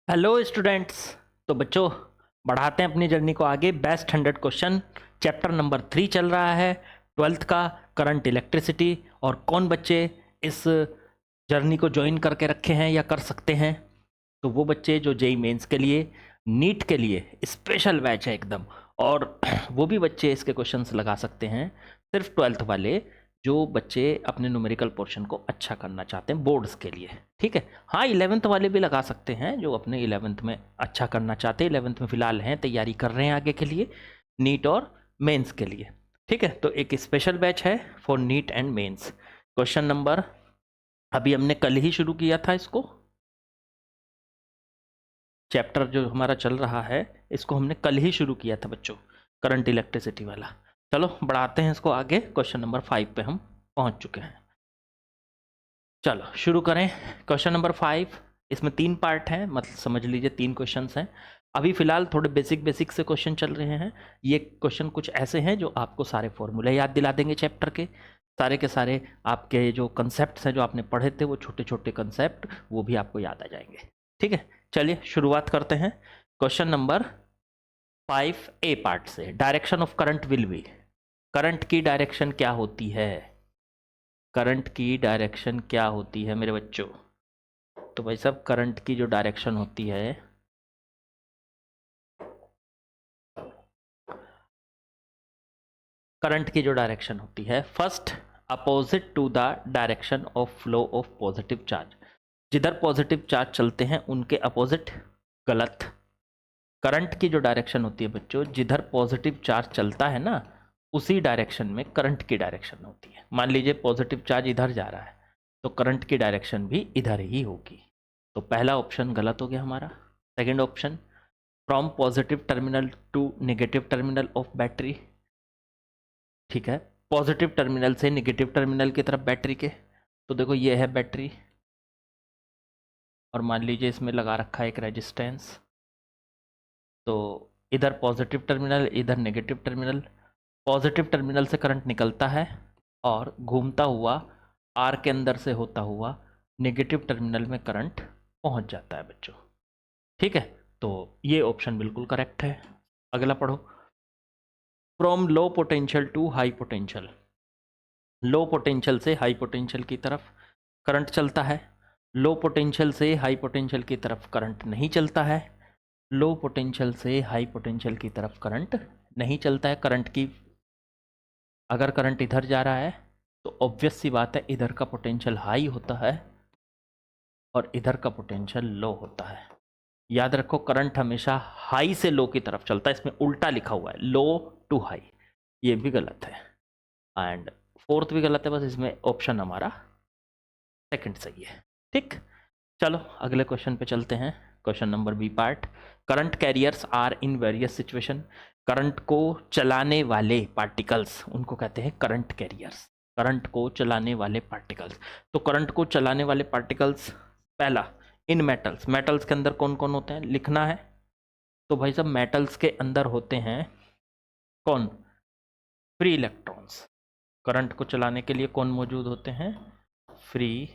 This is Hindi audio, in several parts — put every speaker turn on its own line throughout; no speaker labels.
Hello students. तो बच्चों, बढ़ाते हैं अपनी जर्नी को आगे। बेस्ट 100 क्वेश्चन चैप्टर नंबर 3 चल रहा है, ट्वेल्थ का करंट इलेक्ट्रिसिटी। और कौन बच्चे इस जर्नी को ज्वाइन करके रखे हैं या कर सकते हैं? तो वो बच्चे जो जेई मेंस के लिए, नीट के लिए स्पेशल बैच है एकदम। और वो भी बच्चे इसके क्वेश्चंस लगा सकते हैं, सिर्फ ट्वेल्थ वाले जो बच्चे अपने न्यूमेरिकल पोर्शन को अच्छा करना चाहते हैं बोर्ड्स के लिए। ठीक है, हाँ, इलेवेंथ वाले भी लगा सकते हैं जो अपने इलेवेंथ में अच्छा करना चाहते हैं, इलेवेंथ में फिलहाल हैं, तैयारी कर रहे हैं आगे के लिए, नीट और मेंस के लिए। ठीक है, तो एक स्पेशल बैच है for NEET and mains. Question number, अभी हमने कल ही शुरू किया था इसको, चैप्टर जो हमारा चल रहा है इसको हमने कल ही शुरू किया था बच्चों, करंट इलेक्ट्रिसिटी वाला। चलो बढ़ाते हैं इसको आगे, क्वेश्चन नंबर 5 पे हम पहुंच चुके हैं। चलो शुरू करें। क्वेश्चन नंबर 5, इसमें 3 पार्ट हैं, मतलब समझ लीजिए 3 क्वेश्चंस हैं। अभी फिलहाल थोड़े बेसिक बेसिक से क्वेश्चन चल रहे हैं। ये क्वेश्चन कुछ ऐसे हैं जो आपको सारे फॉर्मूले याद दिला देंगे चैप्टर के सारे आपके जो कंसेप्ट हैं जो आपने पढ़े थे, वो छोटे छोटे कंसेप्ट वो भी आपको याद आ जाएंगे। ठीक है, चलिए शुरुआत करते हैं। क्वेश्चन नंबर 5A पार्ट से, direction of current will be. Current की डायरेक्शन क्या होती है? करंट की डायरेक्शन क्या होती है मेरे बच्चों? तो भाई साहब, करंट की जो डायरेक्शन होती है, करंट की जो डायरेक्शन होती है, first opposite to the direction of flow of positive charge. जिधर पॉजिटिव चार्ज चलते हैं उनके अपोजिट गलत। करंट की जो डायरेक्शन होती है बच्चों, जिधर पॉजिटिव चार्ज चलता है ना, उसी डायरेक्शन में करंट की डायरेक्शन होती है। मान लीजिए पॉजिटिव चार्ज इधर जा रहा है, तो करंट की डायरेक्शन भी इधर ही होगी। तो पहला ऑप्शन गलत हो गया हमारा। Second option, from positive terminal to negative terminal of battery. ठीक है, पॉजिटिव टर्मिनल से नेगेटिव टर्मिनल की तरफ बैटरी के। तो देखो ये है बैटरी, और मान लीजिए इसमें लगा रखा है एक रेजिस्टेंस। तो इधर पॉजिटिव टर्मिनल, इधर नेगेटिव टर्मिनल। पॉजिटिव टर्मिनल से करंट निकलता है और घूमता हुआ आर के अंदर से होता हुआ नेगेटिव टर्मिनल में करंट पहुंच जाता है बच्चों। ठीक है, तो ये ऑप्शन बिल्कुल करेक्ट है। अगला पढ़ो। From low potential to high potential. Low potential से हाई पोटेंशियल की तरफ करंट चलता है, लो पोटेंशियल से हाई पोटेंशियल की तरफ करंट नहीं चलता है। लो पोटेंशियल से हाई पोटेंशियल की तरफ करंट नहीं चलता है। करंट की, अगर करंट इधर जा रहा है तो ऑब्वियस सी बात है इधर का पोटेंशियल हाई होता है और इधर का पोटेंशियल लो होता है। याद रखो, करंट हमेशा हाई से लो की तरफ चलता है। इसमें उल्टा लिखा हुआ है, लो टू हाई, ये भी गलत है। एंड फोर्थ भी गलत है, बस इसमें ऑप्शन हमारा सेकंड सही है। ठीक, चलो अगले क्वेश्चन पे चलते हैं। Question number B part, current carriers are in various situation. Current को चलाने वाले पार्टिकल्स, उनको कहते हैं करंट कैरियर्स। करंट को चलाने वाले पार्टिकल्स, तो करंट को चलाने वाले पार्टिकल्स, पहला, इन मेटल्स। मेटल्स के अंदर कौन कौन होते हैं लिखना है। तो भाई साहब, मेटल्स के अंदर होते हैं कौन? Free electrons. करंट को चलाने के लिए कौन मौजूद होते हैं? Free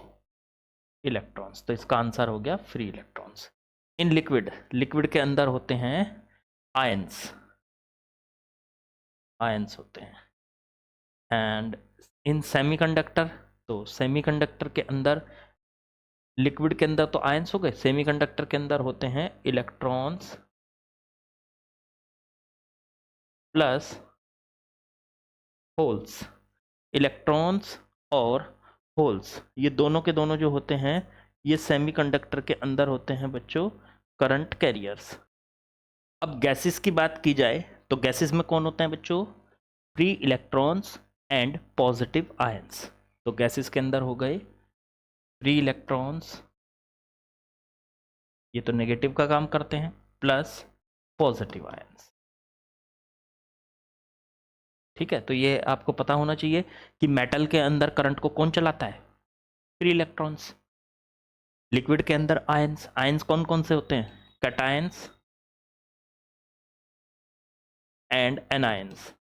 electrons. तो इसका आंसर हो गया free electrons. In liquid, liquid के अंदर होते हैं आयंस, आयंस होते हैं। एंड इन सेमीकंडक्टर, तो सेमीकंडक्टर के अंदर, लिक्विड के अंदर तो आयंस हो गए, सेमीकंडक्टर के अंदर होते हैं इलेक्ट्रॉन्स प्लस होल्स। इलेक्ट्रॉन्स और होल्स, ये दोनों के दोनों जो होते हैं, ये सेमीकंडक्टर के अंदर होते हैं बच्चों करंट कैरियर्स। अब गैसेस की बात की जाए तो गैसेस में कौन होते हैं बच्चों? Free electrons and positive ions. तो गैसेस के अंदर हो गए फ्री इलेक्ट्रॉन्स, ये तो नेगेटिव का काम करते हैं, प्लस पॉजिटिव आयंस। ठीक है, तो ये आपको पता होना चाहिए कि मेटल के अंदर करंट को कौन चलाता है? Free electrons. लिक्विड के अंदर आयंस, आयंस कौन कौन से होते हैं? Cations and anions.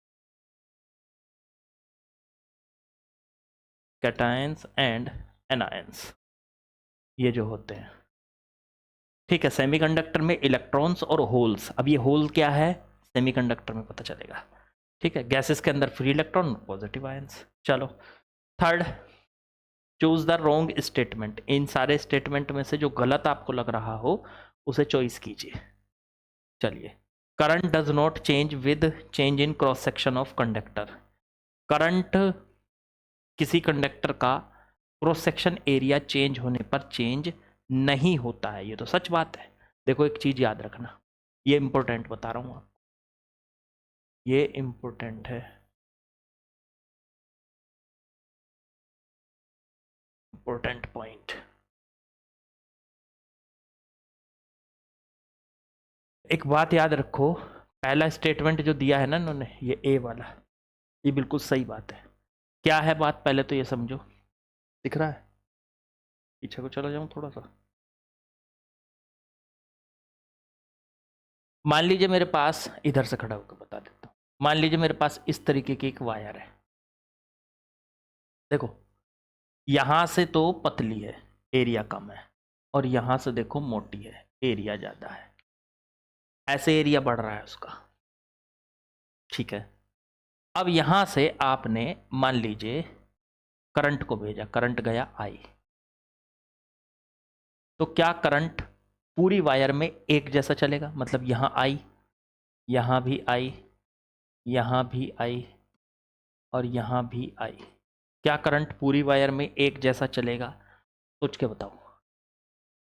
Cations and anions, ये जो होते हैं। ठीक है, सेमीकंडक्टर में इलेक्ट्रॉन्स और होल्स, अब ये होल क्या है सेमीकंडक्टर में पता चलेगा। ठीक है, गैसेस के अंदर फ्री इलेक्ट्रॉन, पॉजिटिव आयंस। चलो third, choose the wrong statement. इन सारे स्टेटमेंट में से जो गलत आपको लग रहा हो उसे चॉइस कीजिए। चलिए, current does not change with change in cross section of conductor. Current किसी कंडक्टर का क्रॉस सेक्शन एरिया चेंज होने पर चेंज नहीं होता है, ये तो सच बात है। देखो एक चीज याद रखना, ये इंपॉर्टेंट बता रहा हूं, ये इंपॉर्टेंट है, इंपॉर्टेंट पॉइंट। एक बात याद रखो, पहला स्टेटमेंट जो दिया है ना इन्होंने, ये ए वाला, ये बिल्कुल सही बात है। क्या है बात, पहले तो ये समझो। दिख रहा है, पीछे को चला जाऊं थोड़ा सा। मान लीजिए मेरे पास, इधर से खड़ा होकर बता देता हूँ, मान लीजिए मेरे पास इस तरीके की एक वायर है। देखो यहां से तो पतली है, एरिया कम है, और यहां से देखो मोटी है, एरिया ज्यादा है। ऐसे एरिया बढ़ रहा है उसका। ठीक है, अब यहां से आपने मान लीजिए करंट को भेजा, करंट गया आई, तो क्या करंट पूरी वायर में एक जैसा चलेगा? मतलब यहां आई, यहां भी आई, यहां भी आई, और यहां भी आई। क्या करंट पूरी वायर में एक जैसा चलेगा? सोच के बताओ।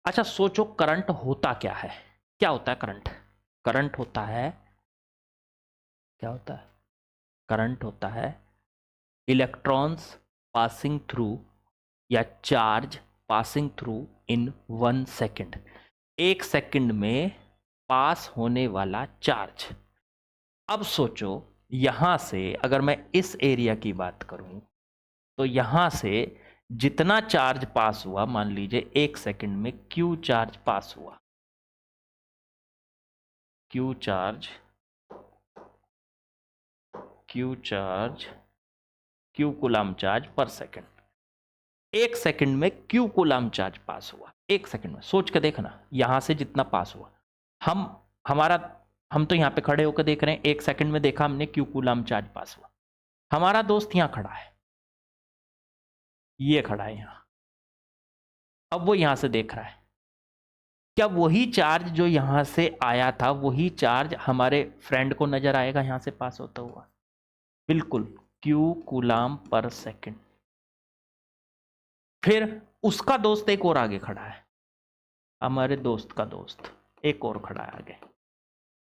अच्छा सोचो, करंट होता क्या है? क्या होता है करंट? करंट होता है, क्या होता है? करंट होता है इलेक्ट्रॉन्स पासिंग थ्रू, या चार्ज पासिंग थ्रू इन 1 सेकेंड। 1 सेकेंड में पास होने वाला चार्ज। अब सोचो, यहां से अगर मैं इस एरिया की बात करूं, तो यहां से जितना चार्ज पास हुआ, मान लीजिए 1 सेकेंड में क्यू चार्ज पास हुआ, Q charge, Q charge, Q coulomb charge पर सेकेंड। 1 सेकेंड में क्यू कूलाम चार्ज पास हुआ, 1 सेकेंड में। सोच के देखना, यहां से जितना पास हुआ, हम हमारा हम तो यहां पे खड़े होकर देख रहे हैं, 1 सेकेंड में देखा हमने क्यू कूलाम चार्ज पास हुआ। हमारा दोस्त यहां खड़ा है, ये खड़ा है यहां, अब वो यहां से देख रहा है। क्या वही चार्ज जो यहां से आया था, वही चार्ज हमारे फ्रेंड को नजर आएगा यहां से पास होता हुआ? बिल्कुल, क्यू कूलाम पर सेकेंड। फिर उसका दोस्त एक और आगे खड़ा है, हमारे दोस्त का दोस्त एक और खड़ा है आगे।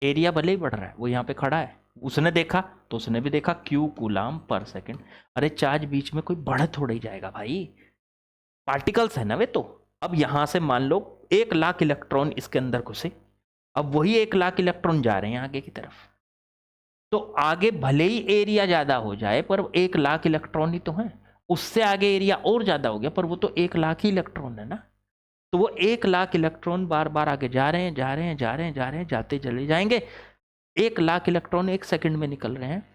एरिया भले ही बढ़ रहा है, वो यहाँ पे खड़ा है, उसने देखा तो उसने भी देखा क्यू कूलाम पर सेकेंड। अरे चार्ज बीच में कोई बढ़ थोड़ा ही जाएगा भाई, पार्टिकल्स है ना वे तो। अब यहां से मान लो 1 लाख इलेक्ट्रॉन इसके अंदर घुसे, अब वही 1 लाख इलेक्ट्रॉन जा रहे हैं आगे की तरफ, तो आगे भले ही एरिया ज्यादा हो जाए पर 1 लाख इलेक्ट्रॉन ही तो है। उससे आगे एरिया और ज्यादा हो गया, पर वो तो 1 लाख ही इलेक्ट्रॉन है ना। तो वो 1 लाख इलेक्ट्रॉन बार बार आगे जा रहे हैं, जा रहे हैं, जा रहे हैं, जा रहे हैं, जाते चले जाएंगे। 1 लाख इलेक्ट्रॉन 1 सेकंड में निकल रहे हैं,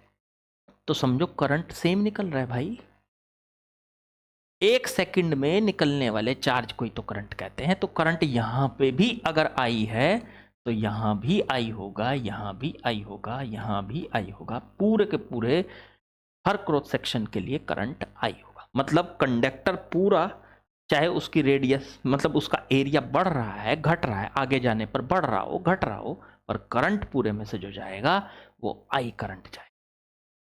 तो समझो करंट सेम निकल रहा है भाई। 1 सेकंड में निकलने वाले चार्ज को ही तो करंट कहते हैं। तो करंट यहां पे भी अगर आई है, तो यहां भी आई होगा, यहां भी आई होगा, यहां भी आई होगा, पूरे के पूरे हर क्रॉस सेक्शन के लिए करंट आई होगा। मतलब कंडक्टर पूरा, चाहे उसकी रेडियस, मतलब उसका एरिया बढ़ रहा है घट रहा है, आगे जाने पर बढ़ रहा हो घट रहा हो, पर करंट पूरे में से जो जाएगा वो आई करंट जाएगा।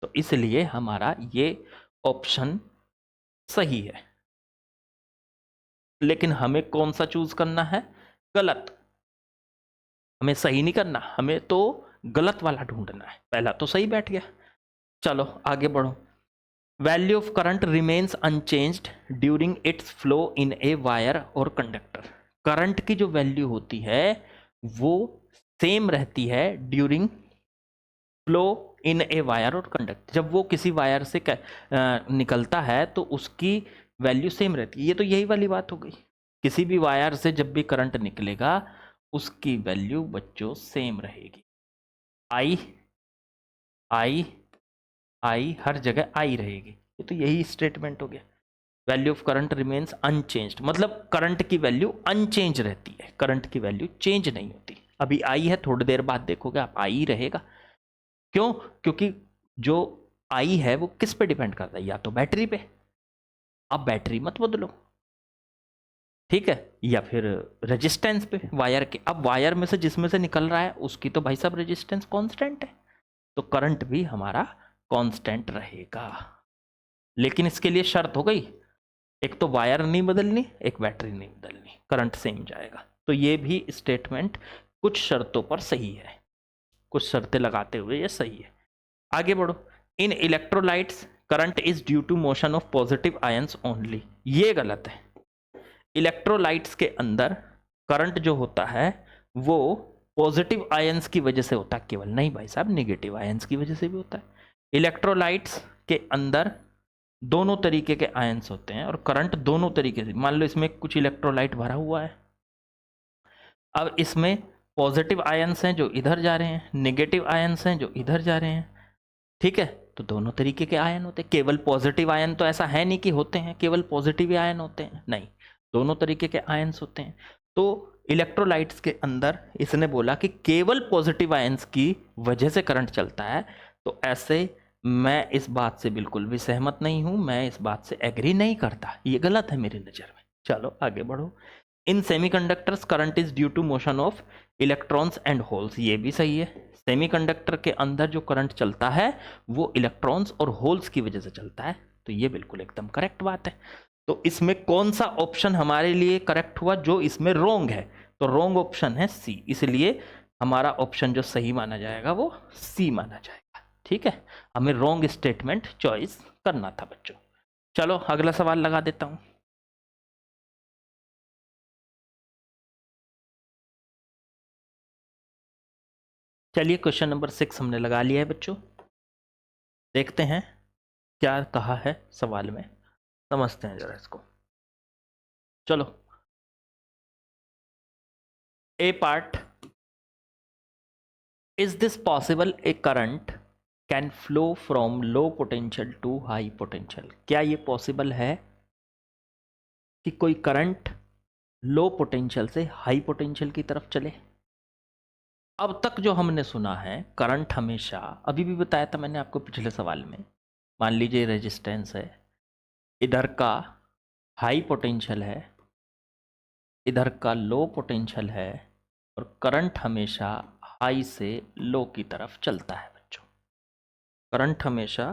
तो इसलिए हमारा ये ऑप्शन सही है। लेकिन हमें कौन सा चूज करना है? गलत। हमें सही नहीं करना, हमें तो गलत वाला ढूंढना है। पहला तो सही बैठ गया। चलो आगे बढ़ो। Value of current remains unchanged during its flow in a wire और कंडक्टर। करंट की जो वैल्यू होती है वो सेम रहती है during flow in a wire और कंडक्टर। जब वो किसी वायर से निकलता है तो उसकी वैल्यू सेम रहती है। ये तो यही वाली बात हो गई, किसी भी वायर से जब भी करंट निकलेगा उसकी वैल्यू बच्चों सेम रहेगी। आई आई आई, हर जगह आई रहेगी। ये तो यही स्टेटमेंट हो गया। Value of current remains unchanged, मतलब करंट की वैल्यू अनचेंज रहती है, करंट की वैल्यू चेंज नहीं होती। अभी आई है, थोड़ी देर बाद देखोगे आप आई रहेगा। क्यों? क्योंकि जो आई है वो किस पे डिपेंड करता है, या तो बैटरी पे, अब बैटरी मत बदलो, ठीक है, या फिर रेजिस्टेंस पे वायर के। अब वायर में से जिसमें से निकल रहा है उसकी तो भाई साहब रेजिस्टेंस कांस्टेंट है, तो करंट भी हमारा कांस्टेंट रहेगा। लेकिन इसके लिए शर्त हो गई, एक तो वायर नहीं बदलनी, एक बैटरी नहीं बदलनी, करंट सेम जाएगा। तो ये भी स्टेटमेंट कुछ शर्तों पर सही है, कुछ शर्तें लगाते हुए ये सही है। आगे बढ़ो। In electrolytes current is due to motion of positive ions only, ये गलत है। इलेक्ट्रोलाइट्स के अंदर करंट जो होता है वो पॉजिटिव आयंस की वजह से होता है केवल, नहीं भाई साहब, नेगेटिव आयंस की वजह से भी होता है। इलेक्ट्रोलाइट्स के अंदर दोनों तरीके के आयंस होते हैं और करंट दोनों तरीके से, मान लो इसमें कुछ इलेक्ट्रोलाइट भरा हुआ है, अब इसमें पॉजिटिव आयंस हैं जो इधर जा रहे हैं, नेगेटिव आयंस हैं जो इधर जा रहे हैं, ठीक है, तो दोनों तरीके के आयन होते हैं। केवल पॉजिटिव आयन तो ऐसा है नहीं कि होते हैं केवल पॉजिटिव आयन होते हैं, नहीं, दोनों तरीके के आयन्स होते हैं। तो इलेक्ट्रोलाइट्स के अंदर इसने बोला कि केवल पॉजिटिव आयंस की वजह से करंट चलता है, तो ऐसे मैं इस बात से बिल्कुल भी सहमत नहीं हूं, मैं इस बात से एग्री नहीं करता, ये गलत है मेरी नज़र में। चलो आगे बढ़ो। In semiconductors current is due to motion of electrons and holes, ये भी सही है। सेमीकंडक्टर के अंदर जो करंट चलता है वो इलेक्ट्रॉन्स और होल्स की वजह से चलता है, तो ये बिल्कुल एकदम करेक्ट बात है। तो इसमें कौन सा ऑप्शन हमारे लिए करेक्ट हुआ, जो इसमें रोंग है, तो रोंग ऑप्शन है सी, इसलिए हमारा ऑप्शन जो सही माना जाएगा वो सी माना जाएगा, ठीक है। हमें रोंग स्टेटमेंट चॉइस करना था बच्चों। चलो अगला सवाल लगा देता हूं। चलिए क्वेश्चन नंबर 6 हमने लगा लिया है बच्चों, देखते हैं क्या कहा है सवाल में, समझते हैं जरा इसको। चलो, A part, is this possible a current can flow from low potential to high potential, क्या ये पॉसिबल है कि कोई करंट लो पोटेंशियल से हाई पोटेंशियल की तरफ चले? अब तक जो हमने सुना है करंट हमेशा, अभी भी बताया था मैंने आपको पिछले सवाल में, मान लीजिए रेजिस्टेंस है, इधर का हाई पोटेंशियल है, इधर का लो पोटेंशियल है, और करंट हमेशा हाई से लो की तरफ चलता है बच्चों, करंट हमेशा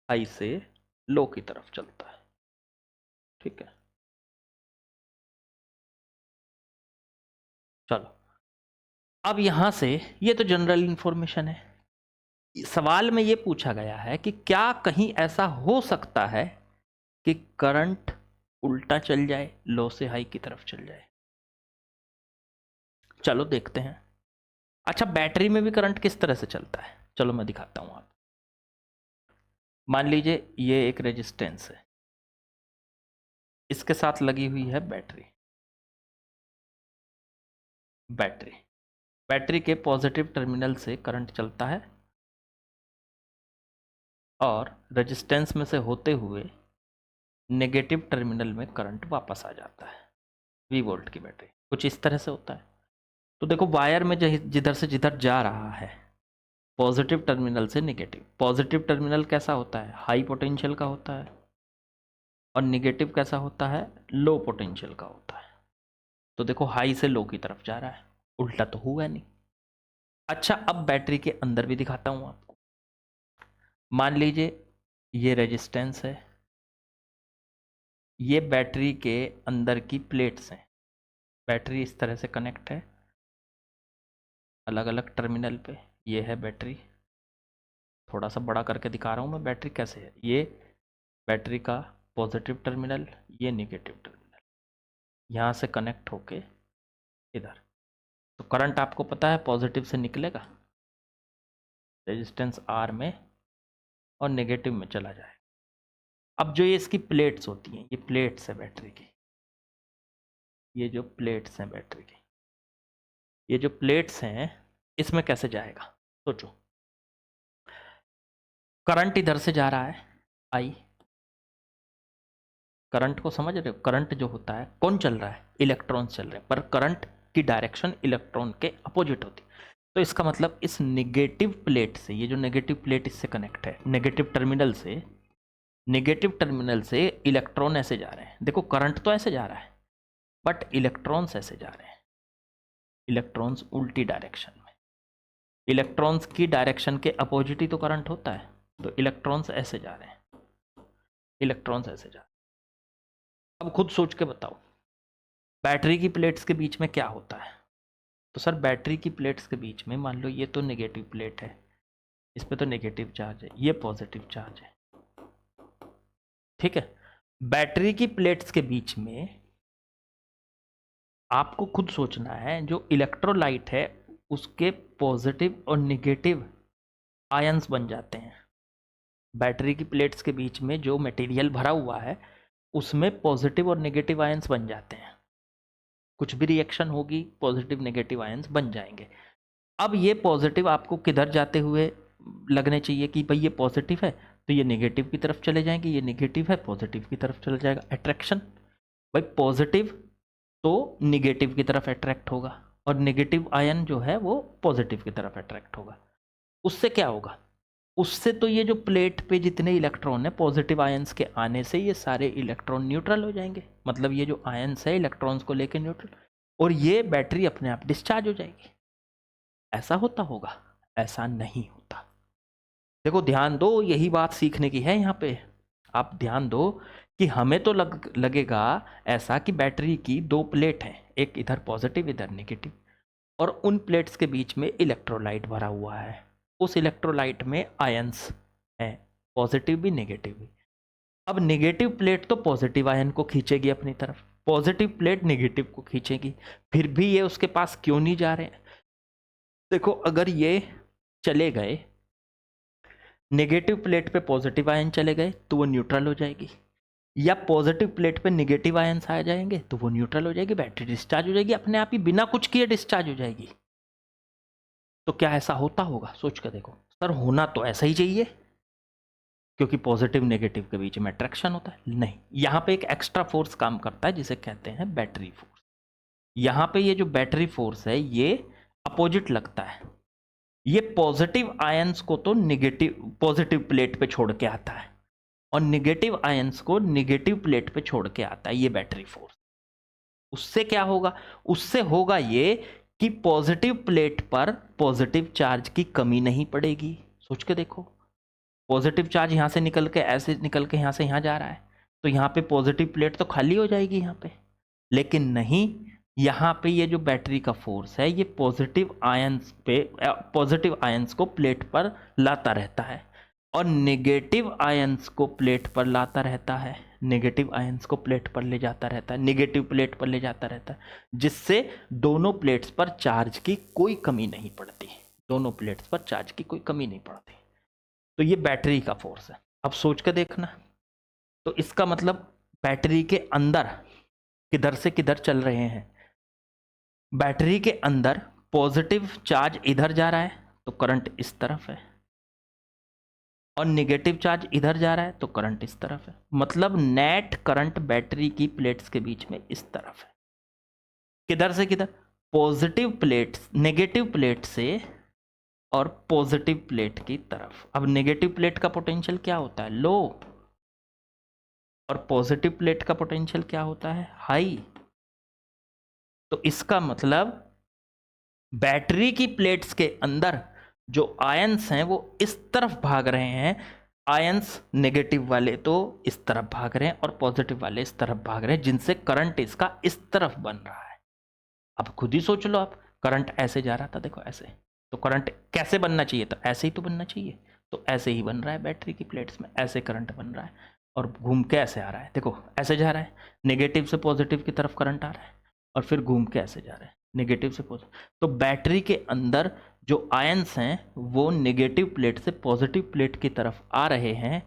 हाई से लो की तरफ चलता है, ठीक है। चलो, अब यहां से ये तो जनरल इंफॉर्मेशन है, सवाल में ये पूछा गया है कि क्या कहीं ऐसा हो सकता है कि करंट उल्टा चल जाए, लो से हाई की तरफ चल जाए? चलो देखते हैं। अच्छा, बैटरी में भी करंट किस तरह से चलता है, चलो मैं दिखाता हूं आप। मान लीजिए ये एक रेजिस्टेंस है, इसके साथ लगी हुई है बैटरी, बैटरी बैटरी के पॉजिटिव टर्मिनल से करंट चलता है और रेजिस्टेंस में से होते हुए नेगेटिव टर्मिनल में करंट वापस आ जाता है। वी वोल्ट की बैटरी कुछ इस तरह से होता है। तो देखो वायर में जिधर से जिधर जा रहा है, पॉजिटिव टर्मिनल से नेगेटिव, पॉजिटिव टर्मिनल कैसा होता है, हाई पोटेंशियल का होता है, और नेगेटिव कैसा होता है, लो पोटेंशियल का होता है। तो देखो हाई से लो की तरफ जा रहा है, उल्टा तो हुआ नहीं। अच्छा, अब बैटरी के अंदर भी दिखाता हूं आपको। मान लीजिए ये रेजिस्टेंस है, ये बैटरी के अंदर की प्लेट्स हैं, बैटरी इस तरह से कनेक्ट है अलग अलग टर्मिनल पे, ये है बैटरी, थोड़ा सा बड़ा करके दिखा रहा हूँ मैं बैटरी कैसे है, ये बैटरी का पॉजिटिव टर्मिनल, ये नेगेटिव टर्मिनल, यहाँ से कनेक्ट होके इधर, तो करंट आपको पता है पॉजिटिव से निकलेगा रेजिस्टेंस आर में और नेगेटिव में चला जाए। अब जो ये इसकी प्लेट्स होती हैं, ये प्लेट्स है बैटरी की, ये जो प्लेट्स हैं बैटरी की, ये जो प्लेट्स हैं इसमें कैसे जाएगा, सोचो। करंट इधर से जा रहा है आई, करंट को समझ रहे हो? करंट जो होता है कौन चल रहा है? इलेक्ट्रॉन्स चल रहे हैं, पर करंट की डायरेक्शन इलेक्ट्रॉन के अपोजिट होती है। तो इसका मतलब इस नेगेटिव प्लेट से, ये जो नेगेटिव प्लेट इससे कनेक्ट है, नेगेटिव टर्मिनल से इलेक्ट्रॉन ऐसे जा रहे हैं। देखो करंट तो ऐसे जा रहा है, बट इलेक्ट्रॉन्स ऐसे जा रहे हैं, इलेक्ट्रॉन्स उल्टी डायरेक्शन में। इलेक्ट्रॉन्स की डायरेक्शन के अपोजिट ही तो करंट होता है, तो इलेक्ट्रॉन्स ऐसे जा रहे हैं, इलेक्ट्रॉन्स ऐसे जा रहे हैं। अब खुद सोच के बताओ, बैटरी की प्लेट्स के बीच में क्या होता है? तो सर बैटरी की प्लेट्स के बीच में मान लो ये तो नेगेटिव प्लेट है, इस पे तो नेगेटिव चार्ज है, ये पॉजिटिव चार्ज है, ठीक है। बैटरी की प्लेट्स के बीच में आपको खुद सोचना है, जो इलेक्ट्रोलाइट है उसके पॉजिटिव और नेगेटिव आयंस बन जाते हैं। बैटरी की प्लेट्स के बीच में जो मटेरियल भरा हुआ है उसमें पॉजिटिव और नेगेटिव आयंस बन जाते हैं। कुछ भी रिएक्शन होगी पॉजिटिव नेगेटिव आयंस बन जाएंगे। अब ये पॉजिटिव आपको किधर जाते हुए लगने चाहिए कि भाई ये पॉजिटिव है तो ये नेगेटिव की तरफ चले जाएंगे, ये नेगेटिव है पॉजिटिव की तरफ चला जाएगा। अट्रैक्शन, भाई पॉजिटिव तो निगेटिव की तरफ अट्रैक्ट होगा और नेगेटिव आयन जो है वो पॉजिटिव की तरफ अट्रैक्ट होगा। उससे क्या होगा? उससे तो ये जो प्लेट पे जितने इलेक्ट्रॉन है पॉजिटिव आयंस के आने से ये सारे इलेक्ट्रॉन न्यूट्रल हो जाएंगे, मतलब ये जो आयंस है इलेक्ट्रॉन्स को लेके न्यूट्रल, और ये बैटरी अपने आप डिस्चार्ज हो जाएगी। ऐसा होता होगा? ऐसा नहीं होता। देखो ध्यान दो, यही बात सीखने की है यहाँ पे। आप ध्यान दो कि हमें तो लगेगा ऐसा कि बैटरी की दो प्लेट हैं, एक इधर पॉजिटिव इधर नेगेटिव, और उन प्लेट्स के बीच में इलेक्ट्रोलाइट भरा हुआ है। उस इलेक्ट्रोलाइट में आयंस हैं, पॉजिटिव भी नेगेटिव भी। अब नेगेटिव प्लेट तो पॉजिटिव आयन को खींचेगी अपनी तरफ, पॉजिटिव प्लेट नेगेटिव को खींचेगी, फिर भी ये उसके पास क्यों नहीं जा रहे हैं? देखो अगर ये चले गए, नेगेटिव प्लेट पे पॉजिटिव आयन चले गए तो वो न्यूट्रल हो जाएगी, या पॉजिटिव प्लेट पे नेगेटिव आयंस आ जाएंगे तो वो न्यूट्रल हो जाएगी, बैटरी डिस्चार्ज हो जाएगी, अपने आप ही बिना कुछ किए डिस्चार्ज हो जाएगी। तो क्या ऐसा होता होगा? सोच कर देखो। सर होना तो ऐसा ही चाहिए क्योंकि पॉजिटिव नेगेटिव के बीच में अट्रैक्शन होता है। नहीं, यहाँ पे एक एक्स्ट्रा फोर्स काम करता है जिसे कहते हैं बैटरी फोर्स। यहाँ पे ये जो बैटरी फोर्स है ये अपोजिट लगता है, ये पॉजिटिव आयंस को तो नेगेटिव पॉजिटिव प्लेट पे छोड़ के आता है और नेगेटिव आयंस को नेगेटिव प्लेट पे छोड़ के आता है, ये बैटरी फोर्स। उससे क्या होगा? उससे होगा ये कि पॉजिटिव प्लेट पर पॉजिटिव चार्ज की कमी नहीं पड़ेगी। सोच के देखो, पॉजिटिव चार्ज यहाँ से निकल के ऐसे निकल के यहाँ से यहाँ जा रहा है तो यहाँ पे पॉजिटिव प्लेट तो खाली हो जाएगी यहाँ पे, लेकिन नहीं, यहाँ पे ये जो बैटरी का फोर्स है ये पॉजिटिव आयंस को प्लेट पर लाता रहता है और नेगेटिव आयंस को प्लेट पर लाता रहता है, नेगेटिव आयंस को प्लेट पर ले जाता रहता है, नेगेटिव प्लेट पर ले जाता रहता है, जिससे दोनों प्लेट्स पर चार्ज की कोई कमी नहीं पड़ती, दोनों प्लेट्स पर चार्ज की कोई कमी नहीं पड़ती। तो ये बैटरी का फोर्स है। अब सोच कर देखना, तो इसका मतलब बैटरी के अंदर किधर से किधर चल रहे हैं? बैटरी के अंदर पॉजिटिव चार्ज इधर जा रहा है तो करंट इस तरफ है, और नेगेटिव चार्ज इधर जा रहा है तो करंट इस तरफ है, मतलब नेट करंट बैटरी की प्लेट्स के बीच में इस तरफ है। किधर से किधर? पॉजिटिव प्लेट, नेगेटिव प्लेट से और पॉजिटिव प्लेट की तरफ। अब नेगेटिव प्लेट का पोटेंशियल क्या होता है? लो, और पॉजिटिव प्लेट का पोटेंशियल क्या होता है? हाई। तो इसका मतलब बैटरी की प्लेट्स के अंदर जो आयंस हैं वो इस तरफ भाग रहे हैं, आयंस नेगेटिव वाले तो इस तरफ भाग रहे हैं और पॉजिटिव वाले इस तरफ भाग रहे हैं, जिनसे करंट इसका इस तरफ बन रहा है। अब खुद ही सोच लो, आप करंट ऐसे जा रहा था, देखो ऐसे, तो करंट कैसे बनना चाहिए था? ऐसे ही तो बनना चाहिए, तो ऐसे ही बन रहा है बैटरी की प्लेट्स में, ऐसे करंट बन रहा है और घूम के ऐसे आ रहा है, देखो ऐसे जा रहा है, नेगेटिव से पॉजिटिव की तरफ करंट आ रहा है और फिर घूम के ऐसे जा रहा है, नेगेटिव से पॉजिटिव। तो बैटरी के अंदर जो आयंस हैं वो नेगेटिव प्लेट से पॉजिटिव प्लेट की तरफ आ रहे हैं,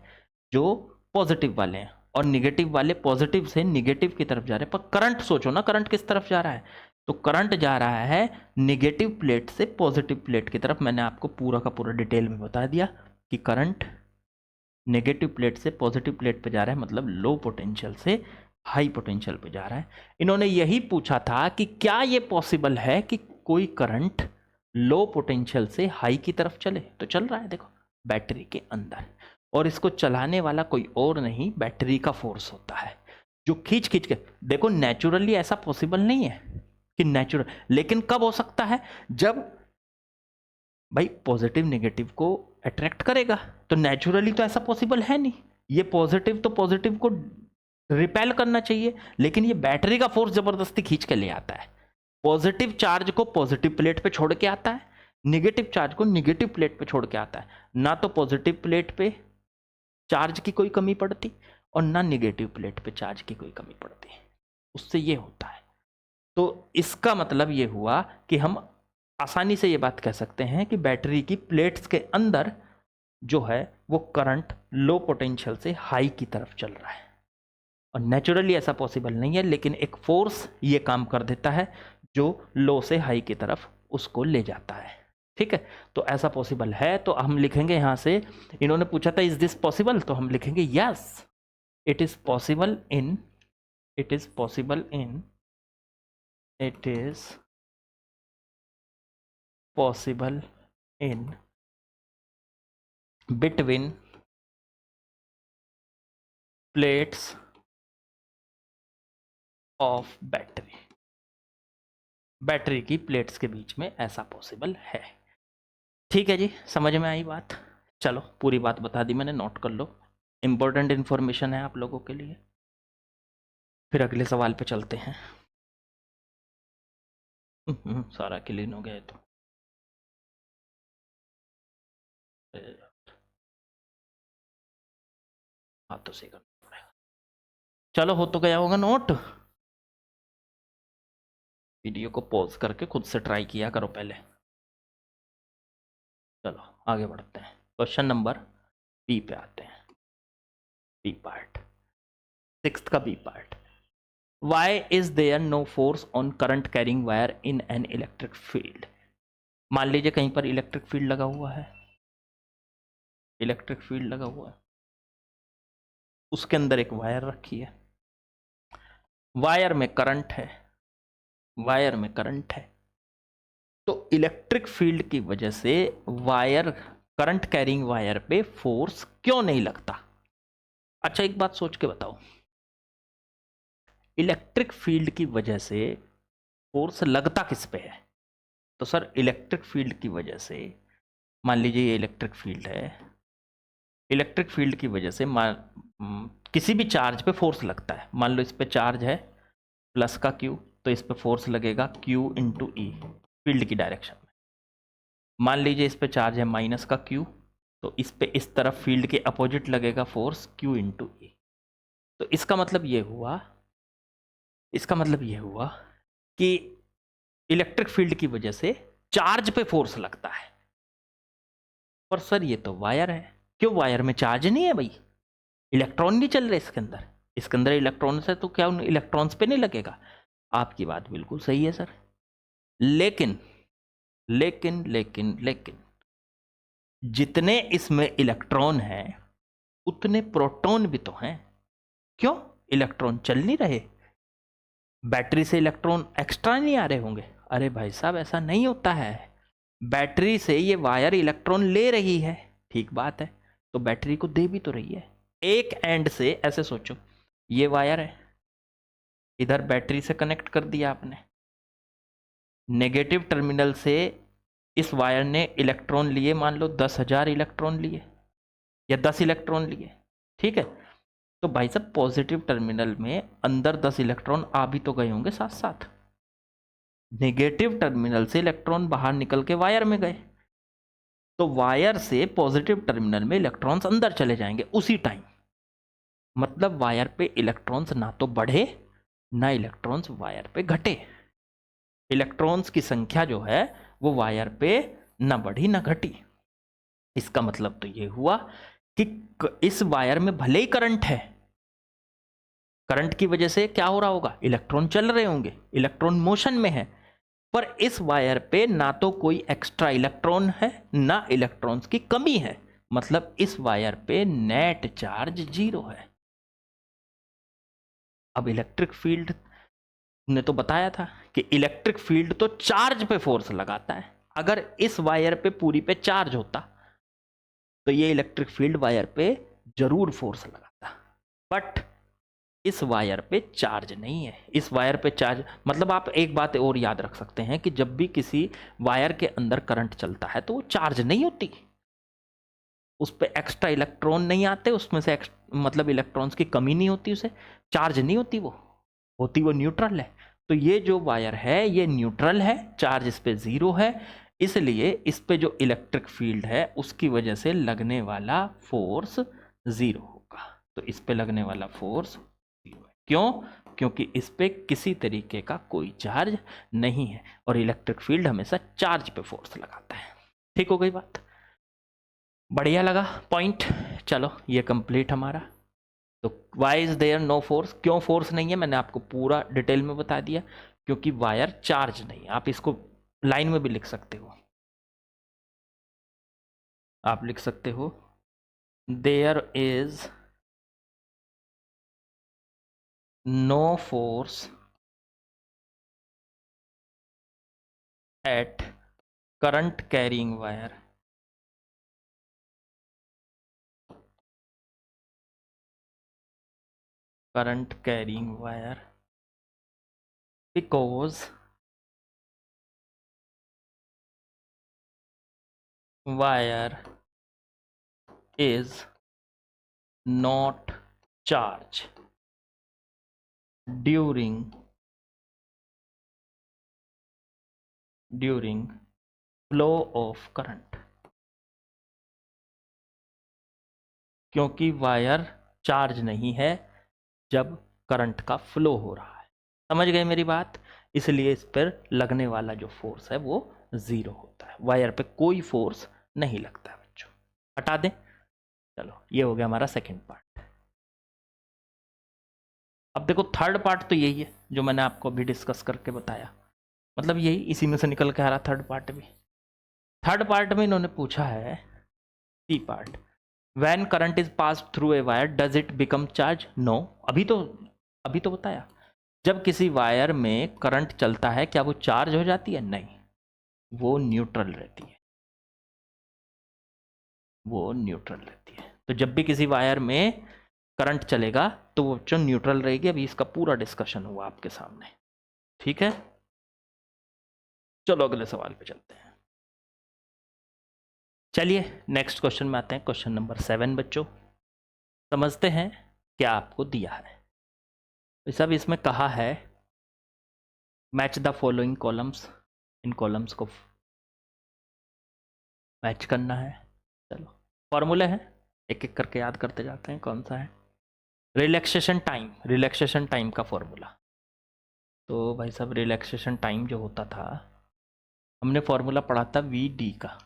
जो पॉजिटिव वाले हैं, और नेगेटिव वाले पॉजिटिव से नेगेटिव की तरफ जा रहे हैं। पर करंट सोचो ना, करंट किस तरफ जा रहा है? तो करंट जा रहा है नेगेटिव प्लेट से पॉजिटिव प्लेट की तरफ। मैंने आपको पूरा का पूरा डिटेल में बता दिया कि करंट नेगेटिव प्लेट से पॉजिटिव प्लेट पे जा रहा है, मतलब लो पोटेंशियल से हाई पोटेंशियल पे जा रहा है। इन्होंने यही पूछा था कि क्या ये पॉसिबल है कि कोई करंट लो पोटेंशियल से हाई की तरफ चले। तो चल रहा है देखो बैटरी के अंदर, और इसको चलाने वाला कोई और नहीं बैटरी का फोर्स होता है जो खींच खींच के, देखो नेचुरली ऐसा पॉसिबल नहीं है कि नेचुरल, लेकिन कब हो सकता है, जब भाई पॉजिटिव नेगेटिव को अट्रैक्ट करेगा। तो नेचुरली तो ऐसा पॉसिबल है नहीं, ये पॉजिटिव तो पॉजिटिव को रिपेल करना चाहिए, लेकिन ये बैटरी का फोर्स जबरदस्ती खींच के ले आता है। पॉजिटिव चार्ज को पॉजिटिव प्लेट पे छोड़ के आता है, निगेटिव चार्ज को निगेटिव प्लेट पे छोड़ के आता है। ना तो पॉजिटिव प्लेट पे चार्ज की कोई कमी पड़ती और ना निगेटिव प्लेट पे चार्ज की कोई कमी पड़ती, उससे ये होता है। तो इसका मतलब ये हुआ कि हम आसानी से ये बात कह सकते हैं कि बैटरी की प्लेट्स के अंदर जो है वो करंट लो पोटेंशियल से हाई की तरफ चल रहा है, और नेचुरली ऐसा पॉसिबल नहीं है, लेकिन एक फोर्स ये काम कर देता है जो लो से हाई की तरफ उसको ले जाता है। ठीक है, तो ऐसा पॉसिबल है। तो हम लिखेंगे यहां से, इन्होंने पूछा था इज दिस पॉसिबल, तो हम लिखेंगे yes it is possible in, it is possible in, it is possible in between plates of battery, battery की प्लेट्स के बीच में ऐसा पॉसिबल है। ठीक है जी, समझ में आई बात। चलो पूरी बात बता दी मैंने, नोट कर लो, इंपॉर्टेंट इंफॉर्मेशन है आप लोगों के लिए। फिर अगले सवाल पे चलते हैं। सारा क्लीन हो गया है तो हाँ तो सही करना पड़ेगा। चलो हो तो गया होगा नोट, वीडियो को पॉज करके खुद से ट्राई किया करो पहले। चलो आगे बढ़ते हैं, क्वेश्चन नंबर बी पे आते हैं। बी पार्ट, सिक्स्थ का B part. Why is there no force on current carrying wire in an electric field. मान लीजिए कहीं पर इलेक्ट्रिक फील्ड लगा हुआ है, इलेक्ट्रिक फील्ड लगा हुआ है, उसके अंदर एक वायर रखी है, वायर में करंट है, वायर में करंट है। तो इलेक्ट्रिक फील्ड की वजह से वायर, करंट कैरिंग वायर पे फोर्स क्यों नहीं लगता। अच्छा एक बात सोच के बताओ, इलेक्ट्रिक फील्ड की वजह से फोर्स लगता किस पे है। तो सर इलेक्ट्रिक फील्ड की वजह से, मान लीजिए ये इलेक्ट्रिक फील्ड है, इलेक्ट्रिक फील्ड की वजह से किसी भी चार्ज पे फोर्स लगता है। मान लो इस पे चार्ज है प्लस का क्यू, तो इस पे फोर्स लगेगा क्यू इंटू ई, फील्ड की डायरेक्शन में। मान लीजिए इस पे चार्ज है माइनस का क्यू, तो इस पे इस तरफ फील्ड के अपोजिट लगेगा फोर्स क्यू इंटू ई। तो इसका मतलब ये हुआ, इसका मतलब ये हुआ कि इलेक्ट्रिक फील्ड की वजह से चार्ज पे फोर्स लगता है। पर सर ये तो वायर है, क्यों वायर में चार्ज नहीं है भाई, इलेक्ट्रॉन नहीं चल रहे इसके अंदर, इसके अंदर इलेक्ट्रॉन है, तो क्या उन इलेक्ट्रॉन्स पे नहीं लगेगा। आपकी बात बिल्कुल सही है सर, लेकिन लेकिन लेकिन लेकिन जितने इसमें इलेक्ट्रॉन हैं उतने प्रोटॉन भी तो हैं। क्यों इलेक्ट्रॉन चल नहीं रहे, बैटरी से इलेक्ट्रॉन एक्स्ट्रा नहीं आ रहे होंगे। अरे भाई साहब ऐसा नहीं होता है, बैटरी से ये वायर इलेक्ट्रॉन ले रही है, ठीक बात है, तो बैटरी को दे भी तो रही है। एक एंड से ऐसे सोचो, ये वायर है, इधर बैटरी से कनेक्ट कर दिया आपने, नेगेटिव टर्मिनल से इस वायर ने इलेक्ट्रॉन लिए, मान लो 10,000 इलेक्ट्रॉन लिए या 10 इलेक्ट्रॉन लिए, ठीक है। तो भाई साहब पॉजिटिव टर्मिनल में अंदर 10 इलेक्ट्रॉन आ भी तो गए होंगे साथ साथ, नेगेटिव टर्मिनल से इलेक्ट्रॉन बाहर निकल के वायर में गए, तो वायर से पॉजिटिव टर्मिनल में इलेक्ट्रॉन्स अंदर चले जाएंगे उसी टाइम। मतलब वायर पे इलेक्ट्रॉन्स ना तो बढ़े ना इलेक्ट्रॉन्स वायर पे घटे, इलेक्ट्रॉन्स की संख्या जो है वो वायर पे ना बढ़ी ना घटी। इसका मतलब तो ये हुआ कि इस वायर में भले ही करंट है, करंट की वजह से क्या हो रहा होगा, इलेक्ट्रॉन चल रहे होंगे, इलेक्ट्रॉन मोशन में है, पर इस वायर पे ना तो कोई एक्स्ट्रा इलेक्ट्रॉन है ना इलेक्ट्रॉन्स की कमी है, मतलब इस वायर पे नेट चार्ज 0 है। अब इलेक्ट्रिक फील्ड ने तो बताया था कि इलेक्ट्रिक फील्ड तो चार्ज पे फोर्स लगाता है। अगर इस वायर पे पूरी पे चार्ज होता तो ये इलेक्ट्रिक फील्ड वायर पे जरूर फोर्स लगाता, बट इस वायर पे चार्ज नहीं है। इस वायर पे चार्ज मतलब आप एक बात और याद रख सकते हैं कि जब भी किसी वायर के अंदर करंट चलता है तो वो चार्ज नहीं होती, उस पर एक्स्ट्रा इलेक्ट्रॉन नहीं आते, उसमें से मतलब इलेक्ट्रॉन्स की कमी नहीं होती, उसे चार्ज नहीं होती, वो होती वो न्यूट्रल है। तो ये जो वायर है ये न्यूट्रल है, चार्ज इस पे 0 है, इसलिए इस पे जो इलेक्ट्रिक फील्ड है उसकी वजह से लगने वाला फोर्स 0 होगा। तो इस पे लगने वाला फोर्स 0 है। क्यों? क्योंकि इस पे किसी तरीके का कोई चार्ज नहीं है और इलेक्ट्रिक फील्ड हमेशा चार्ज पे फोर्स लगाता है। ठीक हो गई बात? बढ़िया लगा पॉइंट? चलो ये कंप्लीट हमारा। तो why is there no force, क्यों फोर्स नहीं है मैंने आपको पूरा डिटेल में बता दिया, क्योंकि वायर चार्ज नहीं है। आप इसको लाइन में भी लिख सकते हो, आप लिख सकते हो there is no force at current carrying wire current carrying wire because wire is not charged during flow of current। क्योंकि वायर चार्ज नहीं है जब करंट का फ्लो हो रहा है। समझ गए मेरी बात? इसलिए इस पर लगने वाला जो फोर्स है वो 0 होता है, वायर पे कोई फोर्स नहीं लगता है बच्चों। हटा दें। चलो ये हो गया हमारा सेकंड पार्ट। अब देखो थर्ड पार्ट तो यही है जो मैंने आपको अभी डिस्कस करके बताया, मतलब यही इसी में से निकल के आ रहा थर्ड पार्ट भी। थर्ड पार्ट में इन्होंने पूछा है C part, when current is pass through a wire does it become charge? No. अभी तो बताया जब किसी वायर में करंट चलता है क्या वो चार्ज हो जाती है? नहीं, वो न्यूट्रल रहती है, वो न्यूट्रल रहती है। तो जब भी किसी वायर में करंट चलेगा तो वो जो न्यूट्रल रहेगी। अभी इसका पूरा डिस्कशन हुआ आपके सामने, ठीक है? चलो अगले सवाल पे चलते हैं। चलिए नेक्स्ट क्वेश्चन में आते हैं, क्वेश्चन नंबर 7 बच्चों। समझते हैं क्या आपको दिया है। तो सब इसमें कहा है match the following columns, in columns को मैच करना है। चलो फॉर्मूले हैं, एक एक करके याद करते जाते हैं। कौन सा है? रिलैक्सेशन टाइम, रिलैक्सेशन टाइम का फॉर्मूला। तो भाई साहब रिलैक्सेशन टाइम जो होता था, हमने फॉर्मूला पढ़ा था वी डी का,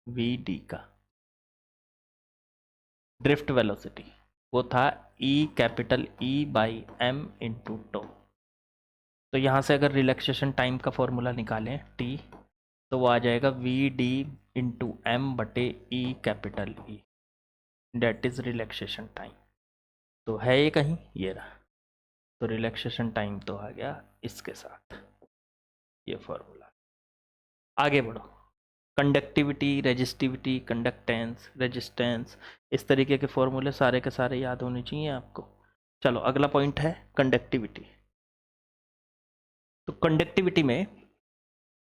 वी डी का ड्रिफ्ट वेलोसिटी, वो था E capital E by M into tau. तो यहाँ से अगर रिलैक्सेशन टाइम का फॉर्मूला निकालें टी, तो वो आ जाएगा वी डी इंटू एम बटे E capital E, that is relaxation time. तो है ये कहीं, ये रहा। तो रिलैक्सेशन टाइम तो आ गया इसके साथ, ये फॉर्मूला। आगे बढ़ो, कंडक्टिविटी, रेजिस्टिविटी, कंडक्टेंस, रेजिस्टेंस, इस तरीके के फॉर्मूले सारे के सारे याद होने चाहिए आपको। चलो अगला पॉइंट है कंडक्टिविटी। तो कंडक्टिविटी में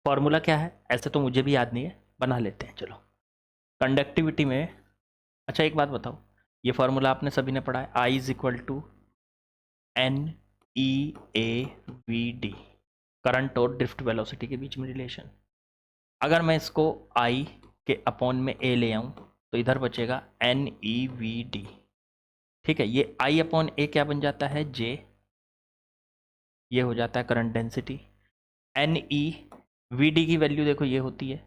फॉर्मूला क्या है, ऐसे तो मुझे भी याद नहीं है, बना लेते हैं चलो। कंडक्टिविटी में, अच्छा एक बात बताओ, ये फॉर्मूला आपने सभी ने पढ़ा है, I is equal to N E A V D, current और ड्रिफ्ट वेलोसिटी के बीच में रिलेशन। अगर मैं इसको आई के अपॉन में ए ले आऊँ तो इधर बचेगा एन ई वी डी, ठीक है? ये आई अपॉन ए क्या बन जाता है? जे, ये हो जाता है current density. N E V D की वैल्यू देखो ये होती है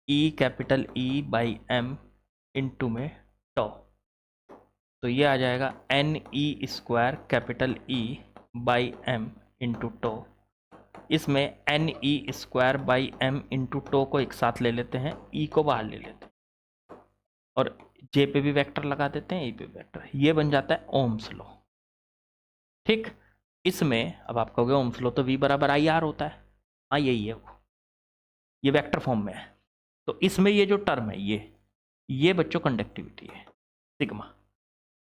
E capital E by M into में टॉ, तो ये आ जाएगा N E square capital E by M into tau. इसमें N E square by M into tau को एक साथ ले लेते हैं, ई को बाहर ले लेते हैं, और जे पे भी वेक्टर लगा देते हैं, ए पे भी वेक्टर, ये बन जाता है ओम्स लॉ। ठीक, इसमें अब आप कहोगे ओम्स लॉ तो V बराबर आई आर होता है, हाँ यही है वो, ये वेक्टर फॉर्म में है। तो इसमें ये जो टर्म है ये बच्चों कंडक्टिविटी है, सिग्मा।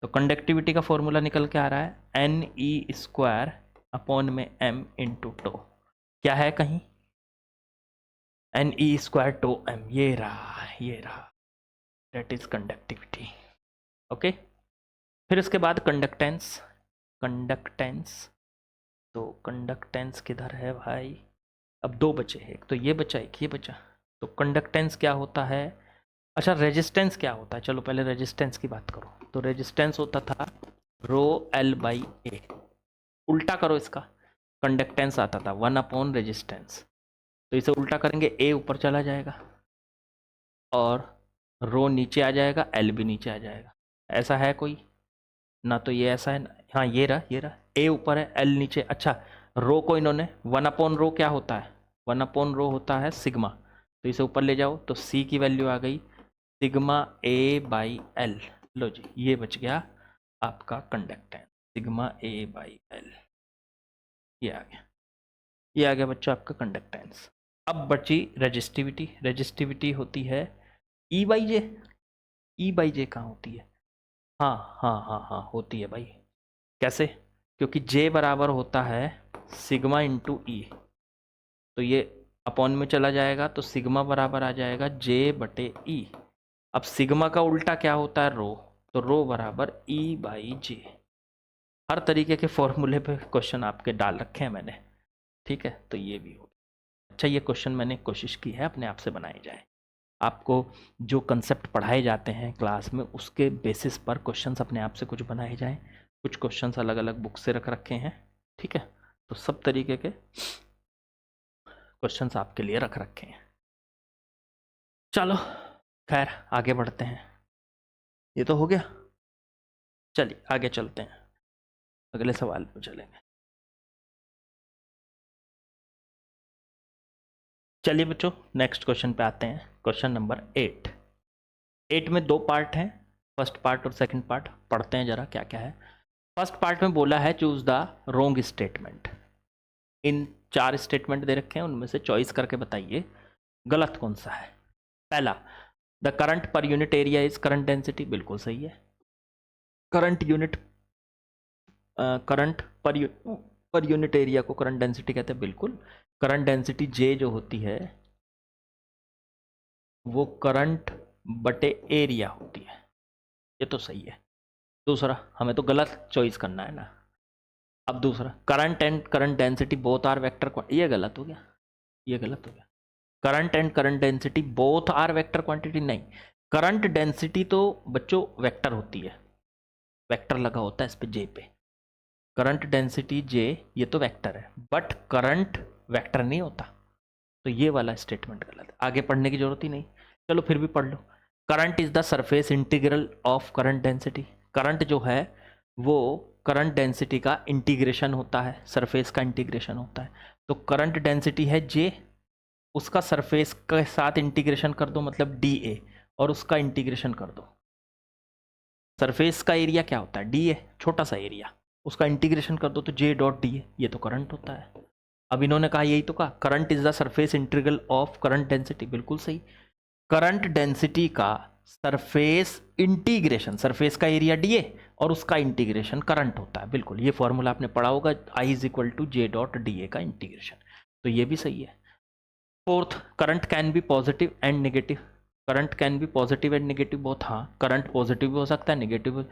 तो कंडक्टिविटी का फॉर्मूला निकल के आ रहा है एन ई स्क्वायर अपॉन में m इंटू टो, क्या है कहीं, N E square tau m, ये रहा, दैट इज कंडक्टिविटी। ओके, फिर इसके बाद कंडक्टेंस, तो कंडक्टेंस किधर है भाई, अब दो बचे हैं, एक तो ये बचा एक ये बचा। तो कंडक्टेंस क्या होता है, अच्छा रेजिस्टेंस क्या होता है, चलो पहले रेजिस्टेंस की बात करो। तो रेजिस्टेंस होता था रो एल बाई ए, उल्टा करो इसका, कंडक्टेंस आता था 1 अपॉन रेजिस्टेंस, तो इसे उल्टा करेंगे, ए ऊपर चला जाएगा और रो नीचे आ जाएगा, एल भी नीचे आ जाएगा। ऐसा है कोई, ना तो ये ऐसा है, हाँ ये रहा, ए ऊपर है एल नीचे। अच्छा, रो को इन्होंने 1 अपॉन रो क्या होता है, 1 अपॉन रो होता है सिग्मा, तो इसे ऊपर ले जाओ तो सी की वैल्यू आ गई सिग्मा ए बाई एल। लो जी, ये बच गया आपका conductance, sigma A by L, ये आ गया बच्चों आपका कंडक्टेंस। अब बची रेजिस्टिविटी, रेजिस्टिविटी होती है ई बाई जे, ई बाई जे कहाँ होती है, हाँ होती है भाई, कैसे, क्योंकि जे बराबर होता है सिग्मा इंटू ई, तो ये अपॉन में चला जाएगा, तो सिग्मा बराबर आ जाएगा जे बटे ई। अब सिग्मा का उल्टा क्या होता है, रो, तो रो बराबर ई बाई जे। हर तरीके के फॉर्मूले पे क्वेश्चन आपके डाल रखे हैं मैंने, ठीक है, तो ये भी हो गया। अच्छा, ये क्वेश्चन मैंने कोशिश की है अपने आप से बनाए जाए, आपको जो कंसेप्ट पढ़ाए जाते हैं क्लास में उसके बेसिस पर क्वेश्चंस अपने आप से कुछ बनाए जाएं। कुछ क्वेश्चंस अलग अलग बुक से रख रखे हैं, ठीक है, तो सब तरीके के क्वेश्चंस आपके लिए रख रखे हैं। चलो खैर आगे बढ़ते हैं, ये तो हो गया, चलिए आगे चलते हैं, अगले सवाल पर चलेंगे। चलिए बच्चों नेक्स्ट क्वेश्चन पे आते हैं, क्वेश्चन नंबर 8 में दो पार्ट हैं, फर्स्ट पार्ट और सेकंड पार्ट, पढ़ते हैं जरा क्या क्या है। फर्स्ट पार्ट में बोला है चूज द रोंग स्टेटमेंट, इन 4 स्टेटमेंट दे रखे हैं, उनमें से चॉइस करके बताइए गलत कौन सा है। पहला, the current per unit area is current density, बिल्कुल सही है। करंट पर यूनिट एरिया को करंट डेंसिटी कहते हैं, बिल्कुल। करंट डेंसिटी जे जो होती है वो करंट बटे एरिया होती है, ये तो सही है। दूसरा, हमें तो गलत चॉइस करना है ना। अब दूसरा, current and current density both are vector, ये गलत हो गया, ये गलत हो गया। Current and current density both are vector quantity, नहीं, करंट डेंसिटी तो बच्चों वेक्टर होती है, वेक्टर लगा होता है इस पे जे पे, करंट डेंसिटी जे ये तो वेक्टर है, बट करंट वेक्टर नहीं होता, तो ये वाला स्टेटमेंट गलत है, आगे पढ़ने की जरूरत ही नहीं। चलो फिर भी पढ़ लो, current is the surface integral of current density, current जो है वो करंट डेंसिटी का इंटीग्रेशन होता है, सरफेस का इंटीग्रेशन होता है। तो करंट डेंसिटी है जे, उसका सरफेस के साथ इंटीग्रेशन कर दो मतलब डी ए, और उसका इंटीग्रेशन कर दो। सरफेस का एरिया क्या होता है, डी ए, छोटा सा एरिया, उसका इंटीग्रेशन कर दो तो जे डॉट डी ए, ये तो करंट होता है। अब इन्होंने कहा, यही तो कहा, current is the surface integral of current density, बिल्कुल सही। करंट डेंसिटी का सरफेस इंटीग्रेशन, सरफेस का एरिया डी ए और उसका इंटीग्रेशन करंट होता है, बिल्कुल, ये फॉर्मूला आपने पढ़ा होगा, I is equal to J dot D A का इंटीग्रेशन, तो ये भी सही है। Fourth, current can be positive and negative, current can be positive and negative both, हाँ करंट पॉजिटिव भी हो सकता है नेगेटिव।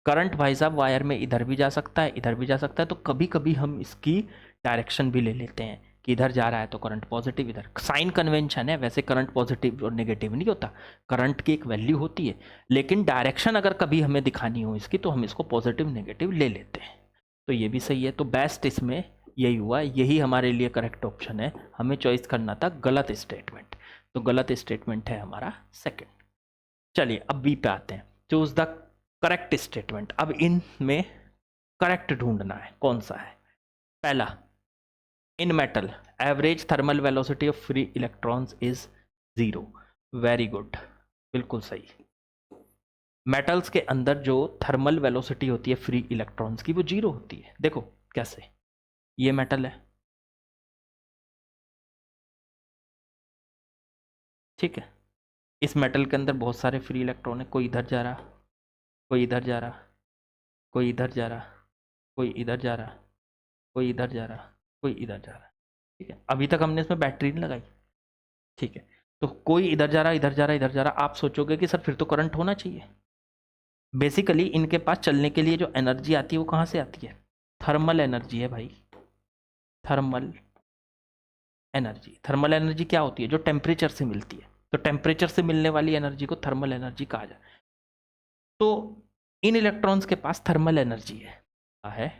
करंट भाई साहब वायर में इधर भी जा सकता है इधर भी जा सकता है, तो कभी कभी हम इसकी डायरेक्शन भी ले लेते हैं कि इधर जा रहा है तो करंट पॉजिटिव, इधर साइन कन्वेंशन है, वैसे करंट पॉजिटिव और नेगेटिव नहीं होता, करंट की एक वैल्यू होती है, लेकिन डायरेक्शन अगर कभी हमें दिखानी हो इसकी तो हम इसको पॉजिटिव नेगेटिव ले लेते हैं, तो ये भी सही है। तो बेस्ट इसमें यही हुआ, यही हमारे लिए करेक्ट ऑप्शन है, हमें चॉइस करना था गलत स्टेटमेंट, तो गलत स्टेटमेंट है हमारा सेकंड। चलिए अब बी पे आते हैं, चूज द करेक्ट स्टेटमेंट। अब इनमें करेक्ट ढूंढना है कौन सा है। पहला, इन metal average thermal velocity of free electrons is 0, very good, बिल्कुल सही। मेटल्स के अंदर जो थर्मल वेलोसिटी होती है फ्री इलेक्ट्रॉन्स की वो जीरो होती है। देखो कैसे, ये मेटल है, ठीक है, इस मेटल के अंदर बहुत सारे फ्री इलेक्ट्रॉन है, कोई इधर जा रहा, कोई इधर जा रहा, कोई इधर जा रहा, कोई इधर जा रहा, कोई इधर जा रहा, कोई इधर जा रहा, ठीक है। अभी तक हमने इसमें बैटरी नहीं लगाई, ठीक है। तो कोई इधर जा रहा, इधर जा रहा, इधर जा रहा, आप सोचोगे कि सर फिर तो करंट होना चाहिए। बेसिकली इनके पास चलने के लिए जो एनर्जी आती है वो कहाँ से आती है? थर्मल एनर्जी है भाई, थर्मल एनर्जी। थर्मल एनर्जी क्या होती है? जो टेम्परेचर से मिलती है। तो टेम्परेचर से मिलने वाली एनर्जी को थर्मल एनर्जी कहा जाए। तो इन इलेक्ट्रॉन्स के पास थर्मल एनर्जी है,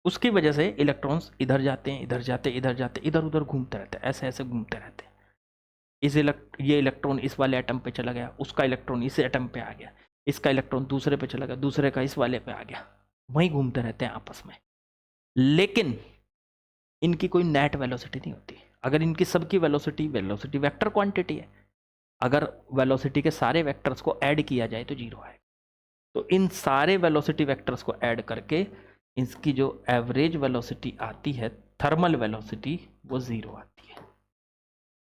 उसकी वजह से इलेक्ट्रॉन्स इधर जाते हैं, इधर जाते, इधर जाते, इधर उधर घूमते रहते हैं, ऐसे ऐसे घूमते रहते हैं। ये इलेक्ट्रॉन इस वाले एटम पे चला गया, उसका इलेक्ट्रॉन इस एटम पे आ गया, इसका इलेक्ट्रॉन दूसरे पे चला गया, दूसरे का इस वाले पे आ गया, वहीं घूमते रहते हैं आपस में। लेकिन इनकी कोई नेट वेलोसिटी नहीं होती। अगर इनकी सबकी वेलोसिटी वेक्टर क्वांटिटी है, अगर वेलोसिटी के सारे वेक्टर्स को ऐड किया जाए तो जीरो आएगा। तो इन सारे वेलोसिटी वेक्टर्स को ऐड करके इसकी जो एवरेज वेलोसिटी आती है, थर्मल वेलोसिटी, वो जीरो आती है।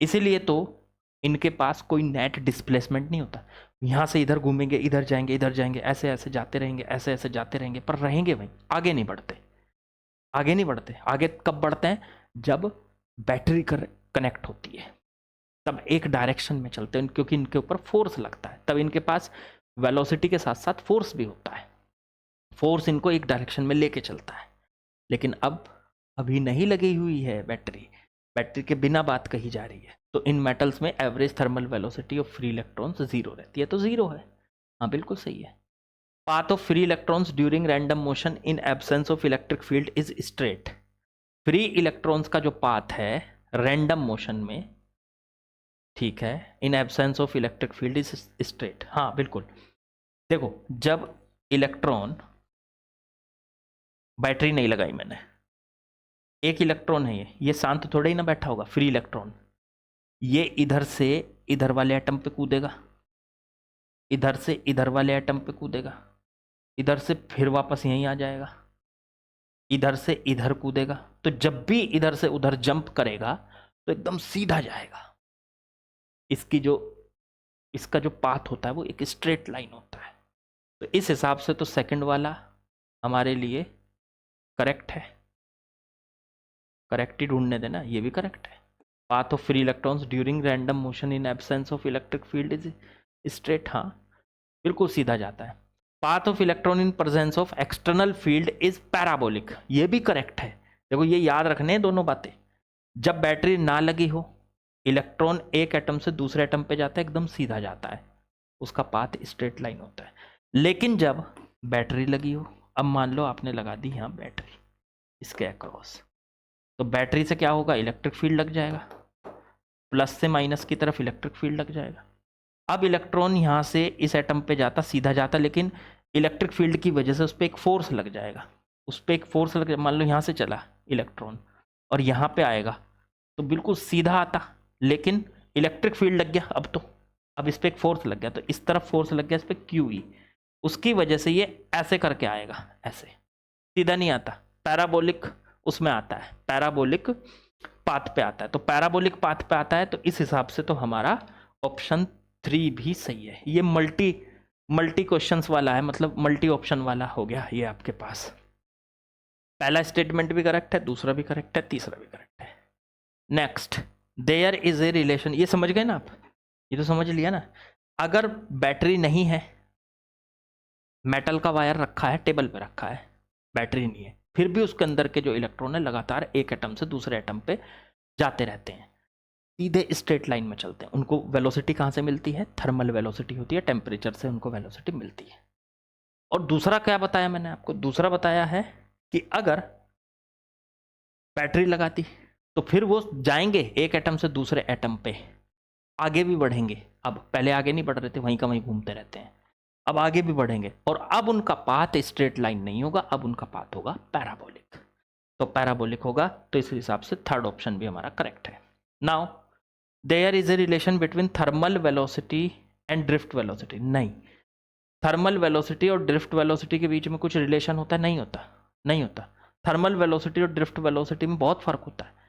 इसीलिए तो इनके पास कोई नेट डिस्प्लेसमेंट नहीं होता। यहाँ से इधर घूमेंगे, इधर जाएंगे, इधर जाएंगे, ऐसे ऐसे जाते रहेंगे, ऐसे ऐसे जाते रहेंगे, पर रहेंगे वहीं, आगे नहीं बढ़ते। आगे नहीं बढ़ते। आगे कब बढ़ते हैं? जब बैटरी कनेक्ट होती है, तब एक डायरेक्शन में चलते हैं, क्योंकि इनके ऊपर फोर्स लगता है। तब इनके पास वेलोसिटी के साथ साथ फोर्स भी होता है, फोर्स इनको एक डायरेक्शन में लेके चलता है। लेकिन अब अभी नहीं लगी हुई है बैटरी, बैटरी के बिना बात कही जा रही है। तो इन मेटल्स में average thermal velocity of free electrons zero रहती है। तो जीरो है, हाँ बिल्कुल सही है। Path of free electrons during random motion in absence of electric field is straight. Free electrons का जो पाथ है रैंडम मोशन में, ठीक है, in absence of electric field is straight. हाँ बिल्कुल। देखो, जब इलेक्ट्रॉन, बैटरी नहीं लगाई मैंने, एक इलेक्ट्रॉन है ये शांत थोड़ा ही ना बैठा होगा, फ्री इलेक्ट्रॉन। ये इधर से इधर वाले एटम पे कूदेगा, इधर से इधर वाले एटम पे कूदेगा, इधर से फिर वापस यहीं आ जाएगा, इधर से इधर कूदेगा। तो जब भी इधर से उधर जंप करेगा तो एकदम सीधा जाएगा। इसका जो पाथ होता है वो एक स्ट्रेट लाइन होता है। तो इस हिसाब से तो सेकंड वाला हमारे लिए करेक्ट है। करेक्ट ही ढूंढने देना, ये भी करेक्ट है। Path of free electrons during random motion in absence of electric field is straight, हाँ बिल्कुल सीधा जाता है। Path of electron in presence of external field is parabolic, ये भी करेक्ट है। देखो ये याद रखने हैं दोनों बातें। जब बैटरी ना लगी हो, इलेक्ट्रॉन एक एटम से दूसरे एटम पे जाता है, एकदम सीधा जाता है, उसका पाथ स्ट्रेट लाइन होता है। लेकिन जब बैटरी लगी हो, अब मान लो आपने लगा दी यहाँ बैटरी इसके अक्रॉस, तो बैटरी से क्या होगा? इलेक्ट्रिक फील्ड लग जाएगा, प्लस से माइनस की तरफ इलेक्ट्रिक फील्ड लग जाएगा। अब इलेक्ट्रॉन यहाँ से इस एटम पे जाता, सीधा जाता, लेकिन इलेक्ट्रिक फील्ड की वजह से उस पर एक फोर्स लग जाएगा, उस पर एक फोर्स लग, मान लो यहाँ से चला इलेक्ट्रॉन और यहाँ पे आएगा तो बिल्कुल सीधा आता, लेकिन इलेक्ट्रिक फील्ड लग गया अब तो, अब इस पर एक फोर्स लग गया, तो इस तरफ फोर्स लग गया, इस पर QE, उसकी वजह से ये ऐसे करके आएगा, ऐसे सीधा नहीं आता, पैराबोलिक उसमें आता है, पैराबोलिक पाथ पे आता है। तो पैराबोलिक पाथ पे आता है, तो इस हिसाब से तो हमारा ऑप्शन 3 भी सही है। ये मल्टी क्वेश्चंस वाला है, मतलब मल्टी ऑप्शन वाला हो गया ये आपके पास। पहला स्टेटमेंट भी करेक्ट है, दूसरा भी करेक्ट है, तीसरा भी करेक्ट है। Next, there is a relation, ये समझ गए ना आप? ये तो समझ लिया ना। अगर बैटरी नहीं है, मेटल का वायर रखा है, टेबल पे रखा है, बैटरी नहीं है, फिर भी उसके अंदर के जो इलेक्ट्रॉन है लगातार एक एटम से दूसरे एटम पे जाते रहते हैं, सीधे स्ट्रेट लाइन में चलते हैं। उनको वेलोसिटी कहाँ से मिलती है? थर्मल वेलोसिटी होती है, टेम्परेचर से उनको वेलोसिटी मिलती है। और दूसरा क्या बताया मैंने आपको? दूसरा बताया है कि अगर बैटरी लगाती तो फिर वो जाएंगे एक एटम से दूसरे एटम पे, आगे भी बढ़ेंगे। अब पहले आगे नहीं बढ़ रहे थे, वहीं का वहीं घूमते रहते हैं, अब आगे भी बढ़ेंगे, और अब उनका पाथ स्ट्रेट लाइन नहीं होगा, अब उनका पाथ होगा पैराबोलिक। तो पैराबोलिक होगा, तो इस हिसाब से थर्ड ऑप्शन भी हमारा करेक्ट है। Now there is a relation between thermal velocity and drift velocity. नहीं, थर्मल वेलोसिटी और ड्रिफ्ट वेलोसिटी के बीच में कुछ रिलेशन होता है? नहीं होता, नहीं होता। थर्मल वेलोसिटी और ड्रिफ्ट वेलोसिटी में बहुत फर्क होता है।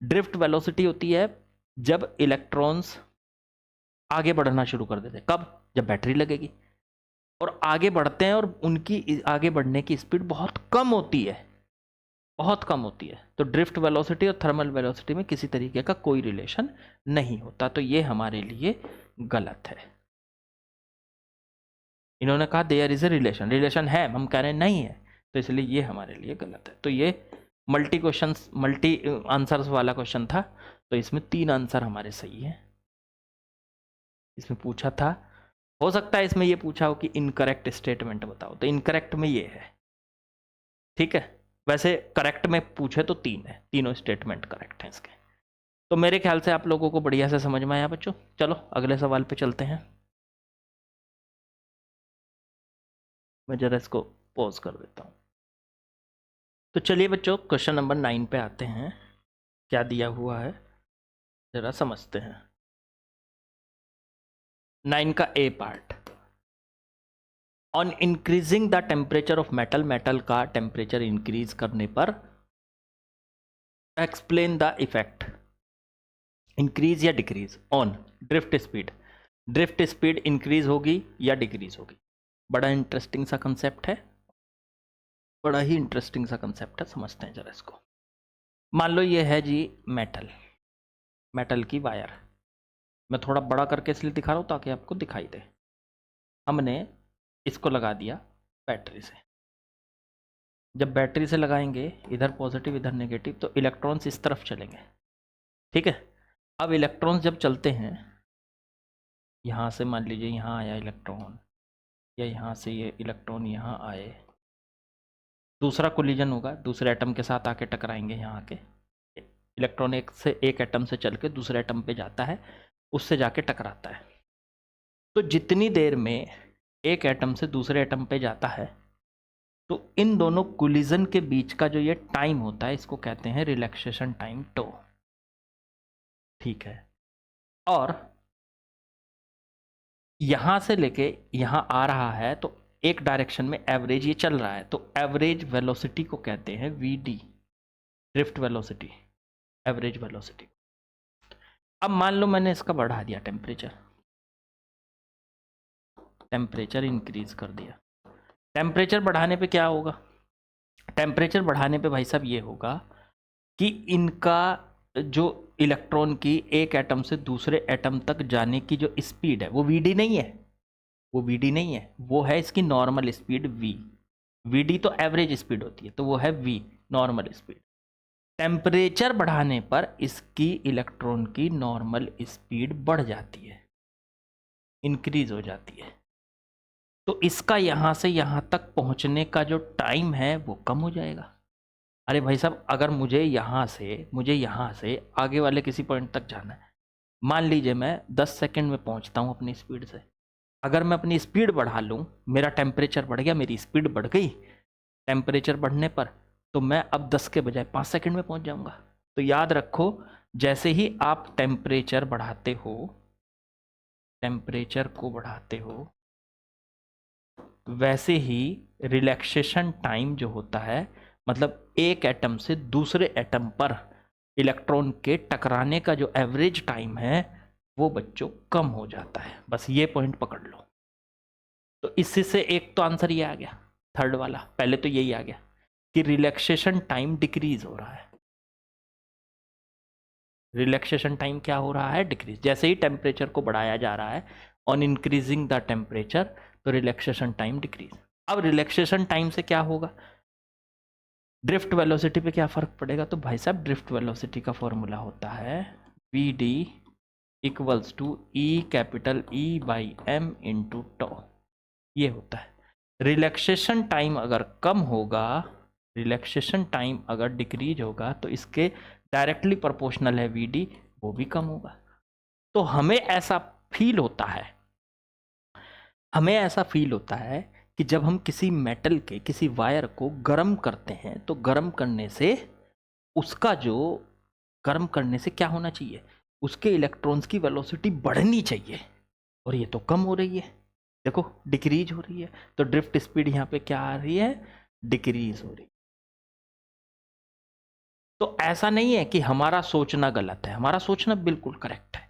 ड्रिफ्ट वेलोसिटी होती है जब इलेक्ट्रॉन्स आगे बढ़ना शुरू कर देते हैं। कब? जब बैटरी लगेगी और आगे बढ़ते हैं और उनकी आगे बढ़ने की स्पीड बहुत कम होती है, बहुत कम होती है। तो ड्रिफ्ट वेलोसिटी और थर्मल वेलोसिटी में किसी तरीके का कोई रिलेशन नहीं होता, तो ये हमारे लिए गलत है। इन्होंने कहा there is a relation, relation है, हम कह रहे हैं नहीं है, तो इसलिए ये हमारे लिए गलत है। तो ये मल्टी आंसर्स वाला क्वेश्चन था, तो इसमें 3 आंसर हमारे सही है। इसमें पूछा था, हो सकता है इसमें ये पूछा हो कि इनकरेक्ट स्टेटमेंट बताओ, तो इनकरेक्ट में ये है, ठीक है। वैसे करेक्ट में पूछे तो 3 है, तीनों स्टेटमेंट करेक्ट हैं इसके। तो मेरे ख्याल से आप लोगों को बढ़िया से समझ में आया बच्चों। चलो अगले सवाल पे चलते हैं। मैं जरा इसको पॉज कर देता हूँ। तो चलिए बच्चों क्वेश्चन नंबर 9 पे आते हैं। क्या दिया हुआ है जरा समझते हैं। 9 का A part, on increasing the temperature of metal, metal का टेम्परेचर इंक्रीज करने पर एक्सप्लेन द इफेक्ट, इंक्रीज या decrease on drift speed. Drift speed increase होगी या डिक्रीज होगी? बड़ा इंटरेस्टिंग सा कंसेप्ट है, बड़ा ही इंटरेस्टिंग सा कंसेप्ट है, समझते हैं जरा इसको। मान लो ये है जी मेटल, मेटल की वायर। मैं थोड़ा बड़ा करके इसलिए दिखा रहा हूँ ताकि आपको दिखाई दे। हमने इसको लगा दिया बैटरी से। जब बैटरी से लगाएंगे, इधर पॉजिटिव इधर नेगेटिव, तो इलेक्ट्रॉन्स इस तरफ चलेंगे, ठीक है। अब इलेक्ट्रॉन्स जब चलते हैं, यहाँ से मान लीजिए यहाँ आया इलेक्ट्रॉन, या यहाँ से ये इलेक्ट्रॉन यहाँ आए, दूसरा कोलिजन होगा, दूसरे एटम के साथ आके टकराएंगे। यहाँ आके इलेक्ट्रॉन एक एटम से चल के दूसरे एटम पे जाता है, उससे जाके टकराता है। तो जितनी देर में एक एटम से दूसरे एटम पे जाता है, तो इन दोनों कोलिजन के बीच का जो ये टाइम होता है, इसको कहते हैं रिलैक्सेशन टाइम, टो, ठीक है। और यहां से लेके यहां आ रहा है, तो एक डायरेक्शन में एवरेज ये चल रहा है, तो एवरेज वेलोसिटी को कहते हैं VD, drift velocity, average velocity. अब मान लो मैंने इसका बढ़ा दिया टेम्परेचर, टेम्परेचर इंक्रीज कर दिया। टेम्परेचर बढ़ाने पे क्या होगा? टेम्परेचर बढ़ाने पे भाई साहब ये होगा कि इनका जो इलेक्ट्रॉन की एक एटम से दूसरे एटम तक जाने की जो स्पीड है, वो वीडी नहीं है, वो वीडी नहीं है, वो है इसकी नॉर्मल स्पीड वी। वीडी तो एवरेज स्पीड होती है, तो वो है वी, नॉर्मल स्पीड। टेम्परेचर बढ़ाने पर इसकी इलेक्ट्रॉन की नॉर्मल स्पीड बढ़ जाती है, इंक्रीज हो जाती है। तो इसका यहाँ से यहाँ तक पहुँचने का जो टाइम है वो कम हो जाएगा। अरे भाई साहब, अगर मुझे यहाँ से आगे वाले किसी पॉइंट तक जाना है, मान लीजिए मैं 10 सेकंड में पहुँचता हूँ अपनी स्पीड से। अगर मैं अपनी स्पीड बढ़ा लूँ, मेरा टेम्परेचर बढ़ गया, मेरी स्पीड बढ़ गई, टेम्परेचर बढ़ने पर तो मैं अब 10 के बजाय 5 सेकंड में पहुँच जाऊँगा। तो याद रखो, जैसे ही आप टेम्परेचर बढ़ाते हो, टेम्परेचर को बढ़ाते हो, वैसे ही रिलैक्सेशन टाइम जो होता है, मतलब एक एटम से दूसरे एटम पर इलेक्ट्रॉन के टकराने का जो एवरेज टाइम है, वो बच्चों कम हो जाता है। बस ये पॉइंट पकड़ लो। तो इससे से एक तो आंसर ये आ गया, थर्ड वाला। पहले तो यही आ गया कि रिलैक्सेशन टाइम डिक्रीज हो रहा है। रिलैक्सेशन टाइम क्या हो रहा है? डिक्रीज। जैसे ही टेम्परेचर को बढ़ाया जा रहा है, ऑन इंक्रीजिंग द टेम्परेचर, तो रिलैक्सेशन टाइम डिक्रीज। अब रिलैक्सेशन टाइम से क्या होगा? ड्रिफ्ट वेलोसिटी पे क्या फ़र्क पड़ेगा? तो भाई साहब, ड्रिफ्ट वेलोसिटी का फॉर्मूला होता है V D equals to E capital E by M into tau. ये होता है। रिलैक्सेशन टाइम अगर कम होगा, रिलैक्सेशन टाइम अगर डिक्रीज होगा, तो इसके डायरेक्टली प्रोपोर्शनल है वी डी, वो भी कम होगा। तो हमें ऐसा फील होता है, हमें ऐसा फील होता है कि जब हम किसी मेटल के किसी वायर को गर्म करते हैं, तो गर्म करने से उसका जो गर्म करने से क्या होना चाहिए? उसके इलेक्ट्रॉन्स की वेलोसिटी बढ़नी चाहिए, और ये तो कम हो रही है। देखो डिक्रीज हो रही है, तो ड्रिफ्ट स्पीड यहाँ पे क्या आ रही है, डिक्रीज हो रही है। तो ऐसा नहीं है कि हमारा सोचना गलत है, हमारा सोचना बिल्कुल करेक्ट है।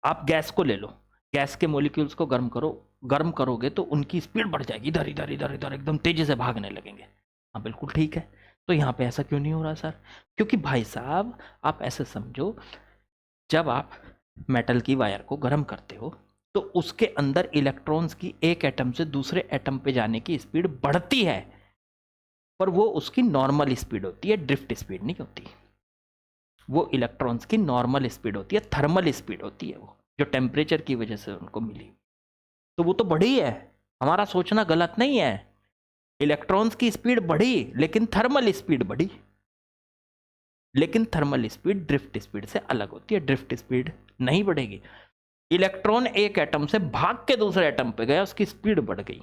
आप गैस को ले लो, गैस के मॉलिक्यूल्स को गर्म करो, गर्म करोगे तो उनकी स्पीड बढ़ जाएगी, इधर इधर इधर इधर एकदम तेजी से भागने लगेंगे। हाँ बिल्कुल ठीक है। तो यहाँ पे ऐसा क्यों नहीं हो रहा सर? क्योंकि भाई साहब आप ऐसे समझो, जब आप मेटल की वायर को गर्म करते हो तो उसके अंदर इलेक्ट्रॉन्स की एक एटम से दूसरे एटम पे जाने की स्पीड बढ़ती है, पर वो उसकी नॉर्मल स्पीड होती है, ड्रिफ्ट स्पीड नहीं होती। वो इलेक्ट्रॉन्स की नॉर्मल स्पीड होती है, थर्मल स्पीड होती है, वो जो टेम्परेचर की वजह से उनको मिली। तो वो तो बढ़ी है, हमारा सोचना गलत नहीं है। इलेक्ट्रॉन्स की स्पीड बढ़ी लेकिन थर्मल स्पीड बढ़ी, लेकिन थर्मल स्पीड ड्रिफ्ट स्पीड से अलग होती है, ड्रिफ्ट स्पीड नहीं बढ़ेगी। इलेक्ट्रॉन एक एटम से भाग के दूसरे एटम पे गया, उसकी स्पीड बढ़ गई,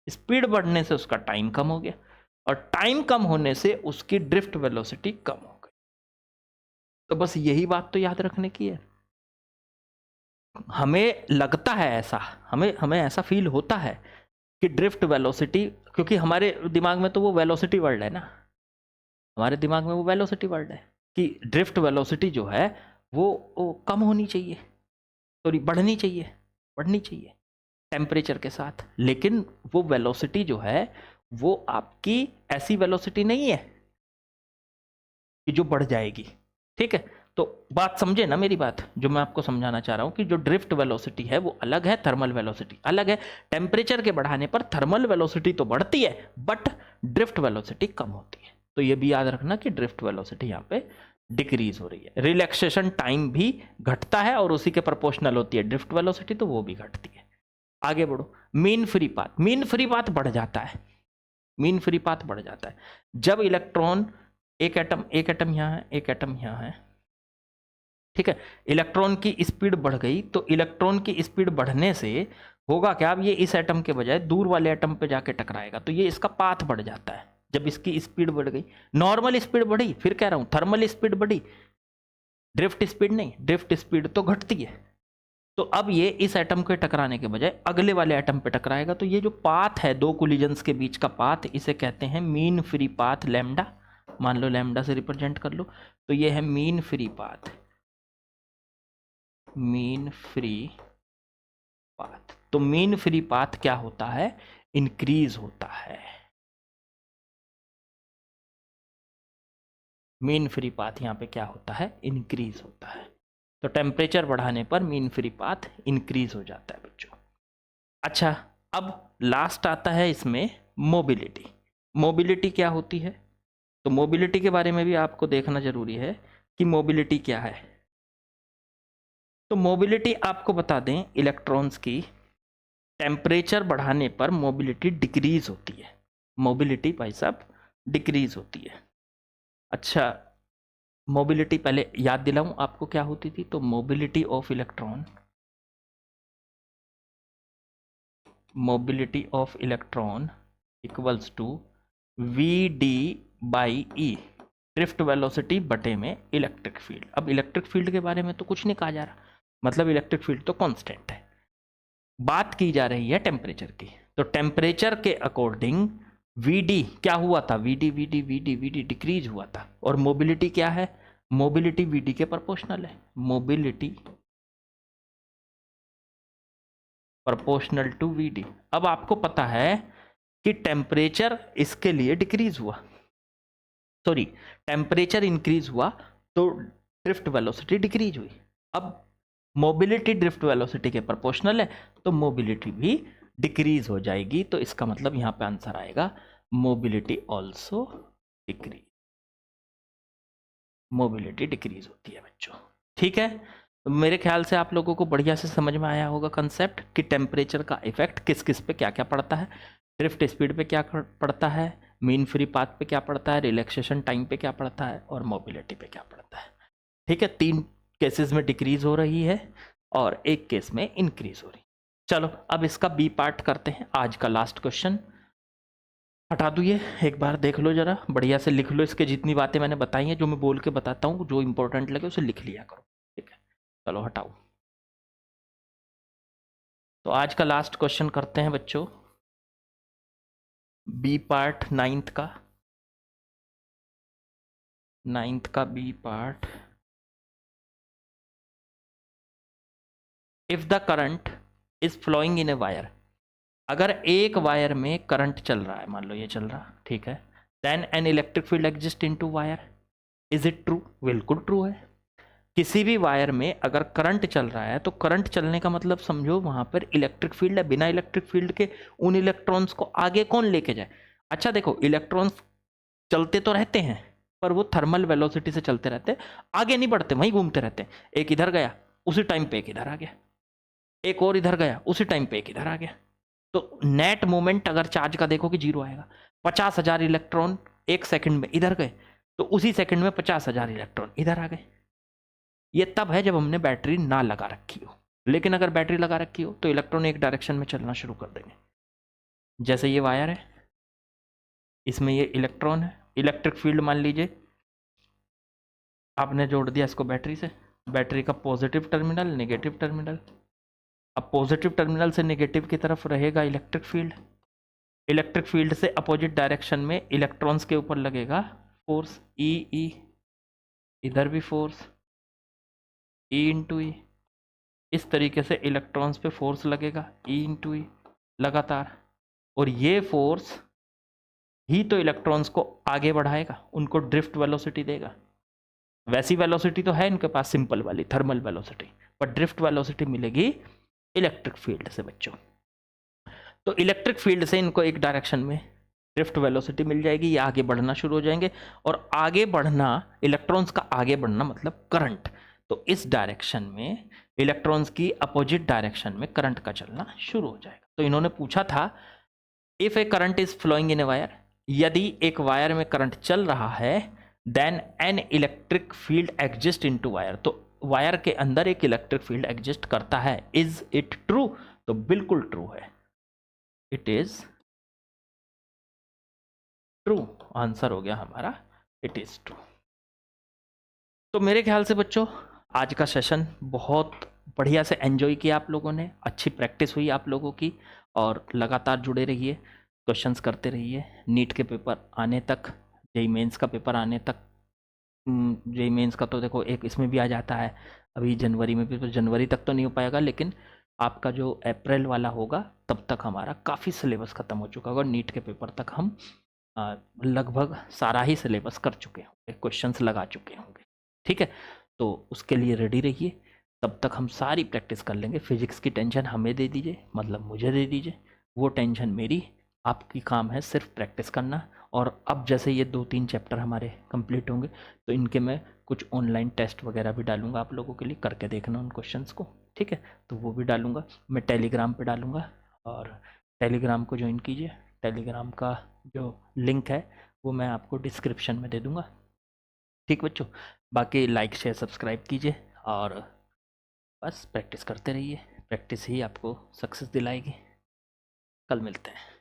स्पीड बढ़ने से उसका टाइम कम हो गया, और टाइम कम होने से उसकी ड्रिफ्ट वेलोसिटी कम हो गई। तो बस यही बात तो याद रखने की है। हमें लगता है ऐसा, हमें ऐसा फील होता है कि ड्रिफ्ट वेलोसिटी, क्योंकि हमारे दिमाग में तो वो वेलोसिटी वर्ड है ना, हमारे दिमाग में वो वेलोसिटी वर्ड है कि ड्रिफ्ट वेलोसिटी जो है वो कम होनी चाहिए, सॉरी बढ़नी चाहिए, बढ़नी चाहिए टेम्परेचर के साथ। लेकिन वो वेलोसिटी जो है वो आपकी ऐसी वेलोसिटी नहीं है कि जो बढ़ जाएगी। ठीक है, तो बात समझे ना मेरी बात, जो मैं आपको समझाना चाह रहा हूं कि जो ड्रिफ्ट वेलोसिटी है वो अलग है, थर्मल वेलोसिटी अलग है। टेम्परेचर के बढ़ाने पर थर्मल वेलोसिटी तो बढ़ती है बट ड्रिफ्ट वेलोसिटी कम होती है। तो ये भी याद रखना कि ड्रिफ्ट वेलोसिटी यहाँ पे डिक्रीज हो रही है। रिलैक्सेशन टाइम भी घटता है और उसी के प्रोपोर्शनल होती है ड्रिफ्ट वेलोसिटी, तो वो भी घटती है। आगे बढ़ो, mean free path, mean free path बढ़ जाता है, मीन फ्री पाथ बढ़ जाता है जब इलेक्ट्रॉन, एक एटम यहाँ है, एक एटम यहाँ है, ठीक है, इलेक्ट्रॉन की स्पीड बढ़ गई, तो इलेक्ट्रॉन की स्पीड बढ़ने से होगा क्या, अब ये इस एटम के बजाय दूर वाले एटम पे जाके टकराएगा, तो ये इसका पाथ बढ़ जाता है जब इसकी स्पीड बढ़ गई। नॉर्मल स्पीड बढ़ी, फिर कह रहा हूं थर्मल स्पीड बढ़ी, ड्रिफ्ट स्पीड नहीं, ड्रिफ्ट स्पीड तो घटती है। तो अब ये इस एटम के टकराने के बजाय अगले वाले एटम पे टकराएगा, तो ये जो पाथ है दो कोलिजन्स के बीच का पाथ, इसे कहते हैं मीन फ्री पाथ, लैम्डा, मान लो लैम्डा से रिप्रेजेंट कर लो, तो ये है mean free path, mean free path. तो मीन फ्री पाथ क्या होता है, इंक्रीज होता है, मीन फ्री पाथ यहाँ पे क्या होता है, इंक्रीज होता है। तो टेम्परेचर बढ़ाने पर मीन फ्री पाथ इंक्रीज हो जाता है बच्चों। अच्छा, अब लास्ट आता है इसमें मोबिलिटी। मोबिलिटी क्या होती है, तो मोबिलिटी के बारे में भी आपको देखना जरूरी है कि मोबिलिटी क्या है। तो मोबिलिटी आपको बता दें, इलेक्ट्रॉन्स की टेम्परेचर बढ़ाने पर मोबिलिटी डिक्रीज होती है, मोबिलिटी भाई साहब डिक्रीज होती है। अच्छा, मोबिलिटी पहले याद दिलाऊं आपको क्या होती थी, तो mobility of electron, mobility of electron equals to V D by E, drift velocity बटे में इलेक्ट्रिक फील्ड। अब इलेक्ट्रिक फील्ड के बारे में तो कुछ नहीं कहा जा रहा, मतलब इलेक्ट्रिक फील्ड तो कांस्टेंट है, बात की जा रही है टेम्परेचर की। तो टेम्परेचर के अकॉर्डिंग वीडी क्या हुआ था, VD VD VD VD decrease हुआ था, और मोबिलिटी क्या है, मोबिलिटी वीडी के प्रोपोर्शनल है, मोबिलिटी प्रोपोर्शनल टू वीडी। अब आपको पता है कि टेम्परेचर इसके लिए डिक्रीज हुआ, सॉरी टेम्परेचर इंक्रीज हुआ तो ड्रिफ्ट वेलोसिटी डिक्रीज हुई। अब मोबिलिटी ड्रिफ्ट वेलोसिटी के प्रोपोर्शनल है, तो मोबिलिटी भी डिक्रीज हो जाएगी। तो इसका मतलब यहां पे आंसर आएगा mobility also decrease, mobility decrease होती है बच्चों। ठीक है, तो मेरे ख्याल से आप लोगों को बढ़िया से समझ में आया होगा कंसेप्ट कि टेम्परेचर का इफेक्ट किस किस पे क्या क्या पड़ता है, ड्रिफ्ट स्पीड पे क्या पड़ता है, मीन फ्री पाथ पे क्या पड़ता है, रिलैक्सेशन टाइम पे क्या पड़ता है, और मोबिलिटी पे क्या पड़ता है। ठीक है, 3 केसेस में डिक्रीज हो रही है और एक केस में इंक्रीज हो रही है। चलो अब इसका बी पार्ट करते हैं, आज का लास्ट क्वेश्चन। हटा दो ये, एक बार देख लो जरा, बढ़िया से लिख लो, इसके जितनी बातें मैंने बताई हैं, जो मैं बोल के बताता हूँ, जो इंपॉर्टेंट लगे उसे लिख लिया करो। ठीक है, चलो हटाओ। तो आज का लास्ट क्वेश्चन करते हैं बच्चों, बी पार्ट नाइन्थ का B part. If the current is flowing in a wire, अगर एक वायर में करंट चल रहा है, मान लो ये चल रहा, ठीक है, then an electric field exist into wire, is it true? बिल्कुल ट्रू है। किसी भी वायर में अगर करंट चल रहा है तो करंट चलने का मतलब समझो वहां पर इलेक्ट्रिक फील्ड है। बिना इलेक्ट्रिक फील्ड के उन इलेक्ट्रॉन्स को आगे कौन लेके जाए? अच्छा देखो, इलेक्ट्रॉन्स चलते तो रहते हैं पर वो थर्मल वेलोसिटी से चलते रहते हैं, आगे नहीं बढ़ते, वहीं घूमते रहते हैं। एक इधर गया उसी टाइम पे एक इधर आ गया, एक और इधर गया उसी टाइम पे एक इधर आ गया। तो नेट मोमेंट अगर चार्ज का देखो कि जीरो आएगा। 50,000 इलेक्ट्रॉन एक सेकंड में इधर गए तो उसी सेकंड में 50,000 इलेक्ट्रॉन इधर आ गए। ये तब है जब हमने बैटरी ना लगा रखी हो, लेकिन अगर बैटरी लगा रखी हो तो इलेक्ट्रॉन एक डायरेक्शन में चलना शुरू कर देंगे। जैसे ये वायर है, इसमें ये इलेक्ट्रॉन है, इलेक्ट्रिक फील्ड मान लीजिए आपने जोड़ दिया इसको बैटरी से, बैटरी का पॉजिटिव टर्मिनल नेगेटिव टर्मिनल। अब पॉजिटिव टर्मिनल से नेगेटिव की तरफ रहेगा इलेक्ट्रिक फील्ड, इलेक्ट्रिक फील्ड से अपोजिट डायरेक्शन में इलेक्ट्रॉन्स के ऊपर लगेगा फोर्स ई, इधर भी फोर्स ई इंटू ई। इस तरीके से इलेक्ट्रॉन्स पे फोर्स लगेगा ई इंटू ई लगातार, और ये फोर्स ही तो इलेक्ट्रॉन्स को आगे बढ़ाएगा, उनको ड्रिफ्ट वेलोसिटी देगा। वैसी वेलोसिटी तो है इनके पास सिंपल वाली थर्मल वेलोसिटी, पर ड्रिफ्ट वेलोसिटी मिलेगी इलेक्ट्रिक फील्ड से बच्चों। तो इलेक्ट्रिक फील्ड से इनको एक डायरेक्शन में ड्रिफ्ट वेलोसिटी मिल जाएगी, ये आगे बढ़ना शुरू हो जाएंगे, और आगे बढ़ना, इलेक्ट्रॉन्स का आगे बढ़ना मतलब करंट। तो इस डायरेक्शन में इलेक्ट्रॉन्स की अपोजिट डायरेक्शन में करंट का चलना शुरू हो जाएगा। तो इन्होंने पूछा था if a current is flowing in a wire, यदि एक वायर में करंट चल रहा है, then an electric field exist into wire, तो वायर के अंदर एक इलेक्ट्रिक फील्ड एग्जिस्ट करता है। Is it true? तो बिल्कुल ट्रू है, इट इज ट्रू। आंसर हो गया हमारा इट इज ट्रू। तो मेरे ख्याल से बच्चों आज का सेशन बहुत बढ़िया से एंजॉय किया आप लोगों ने, अच्छी प्रैक्टिस हुई आप लोगों की, और लगातार जुड़े रहिए, क्वेश्चंस करते रहिए। नीट के पेपर आने तक, जेई मेंस का पेपर आने तक, जेई मेंस का तो देखो एक इसमें भी आ जाता है अभी जनवरी में भी, तो जनवरी तक तो नहीं हो पाएगा, लेकिन आपका जो अप्रैल वाला होगा तब तक हमारा काफ़ी सिलेबस ख़त्म हो चुका होगा। नीट के पेपर तक हम लगभग सारा ही सिलेबस कर चुके होंगे, क्वेश्चंस लगा चुके होंगे, ठीक है। तो उसके लिए रेडी रहिए, तब तक हम सारी प्रैक्टिस कर लेंगे। फिजिक्स की टेंशन हमें दे दीजिए, मतलब मुझे दे दीजिए, वो टेंशन मेरी, आपकी काम है सिर्फ प्रैक्टिस करना। और अब जैसे ये 2-3 चैप्टर हमारे कंप्लीट होंगे तो इनके मैं कुछ ऑनलाइन टेस्ट वगैरह भी डालूंगा आप लोगों के लिए, करके देखना उन क्वेश्चंस को, ठीक है। तो वो भी डालूंगा, मैं टेलीग्राम पे डालूंगा, और टेलीग्राम को ज्वाइन कीजिए। टेलीग्राम का जो लिंक है वो मैं आपको डिस्क्रिप्शन में दे दूंगा, ठीक बच्चों। बाकी लाइक शेयर सब्सक्राइब कीजिए, और बस प्रैक्टिस करते रहिए, प्रैक्टिस ही आपको सक्सेस दिलाएगी। कल मिलते हैं।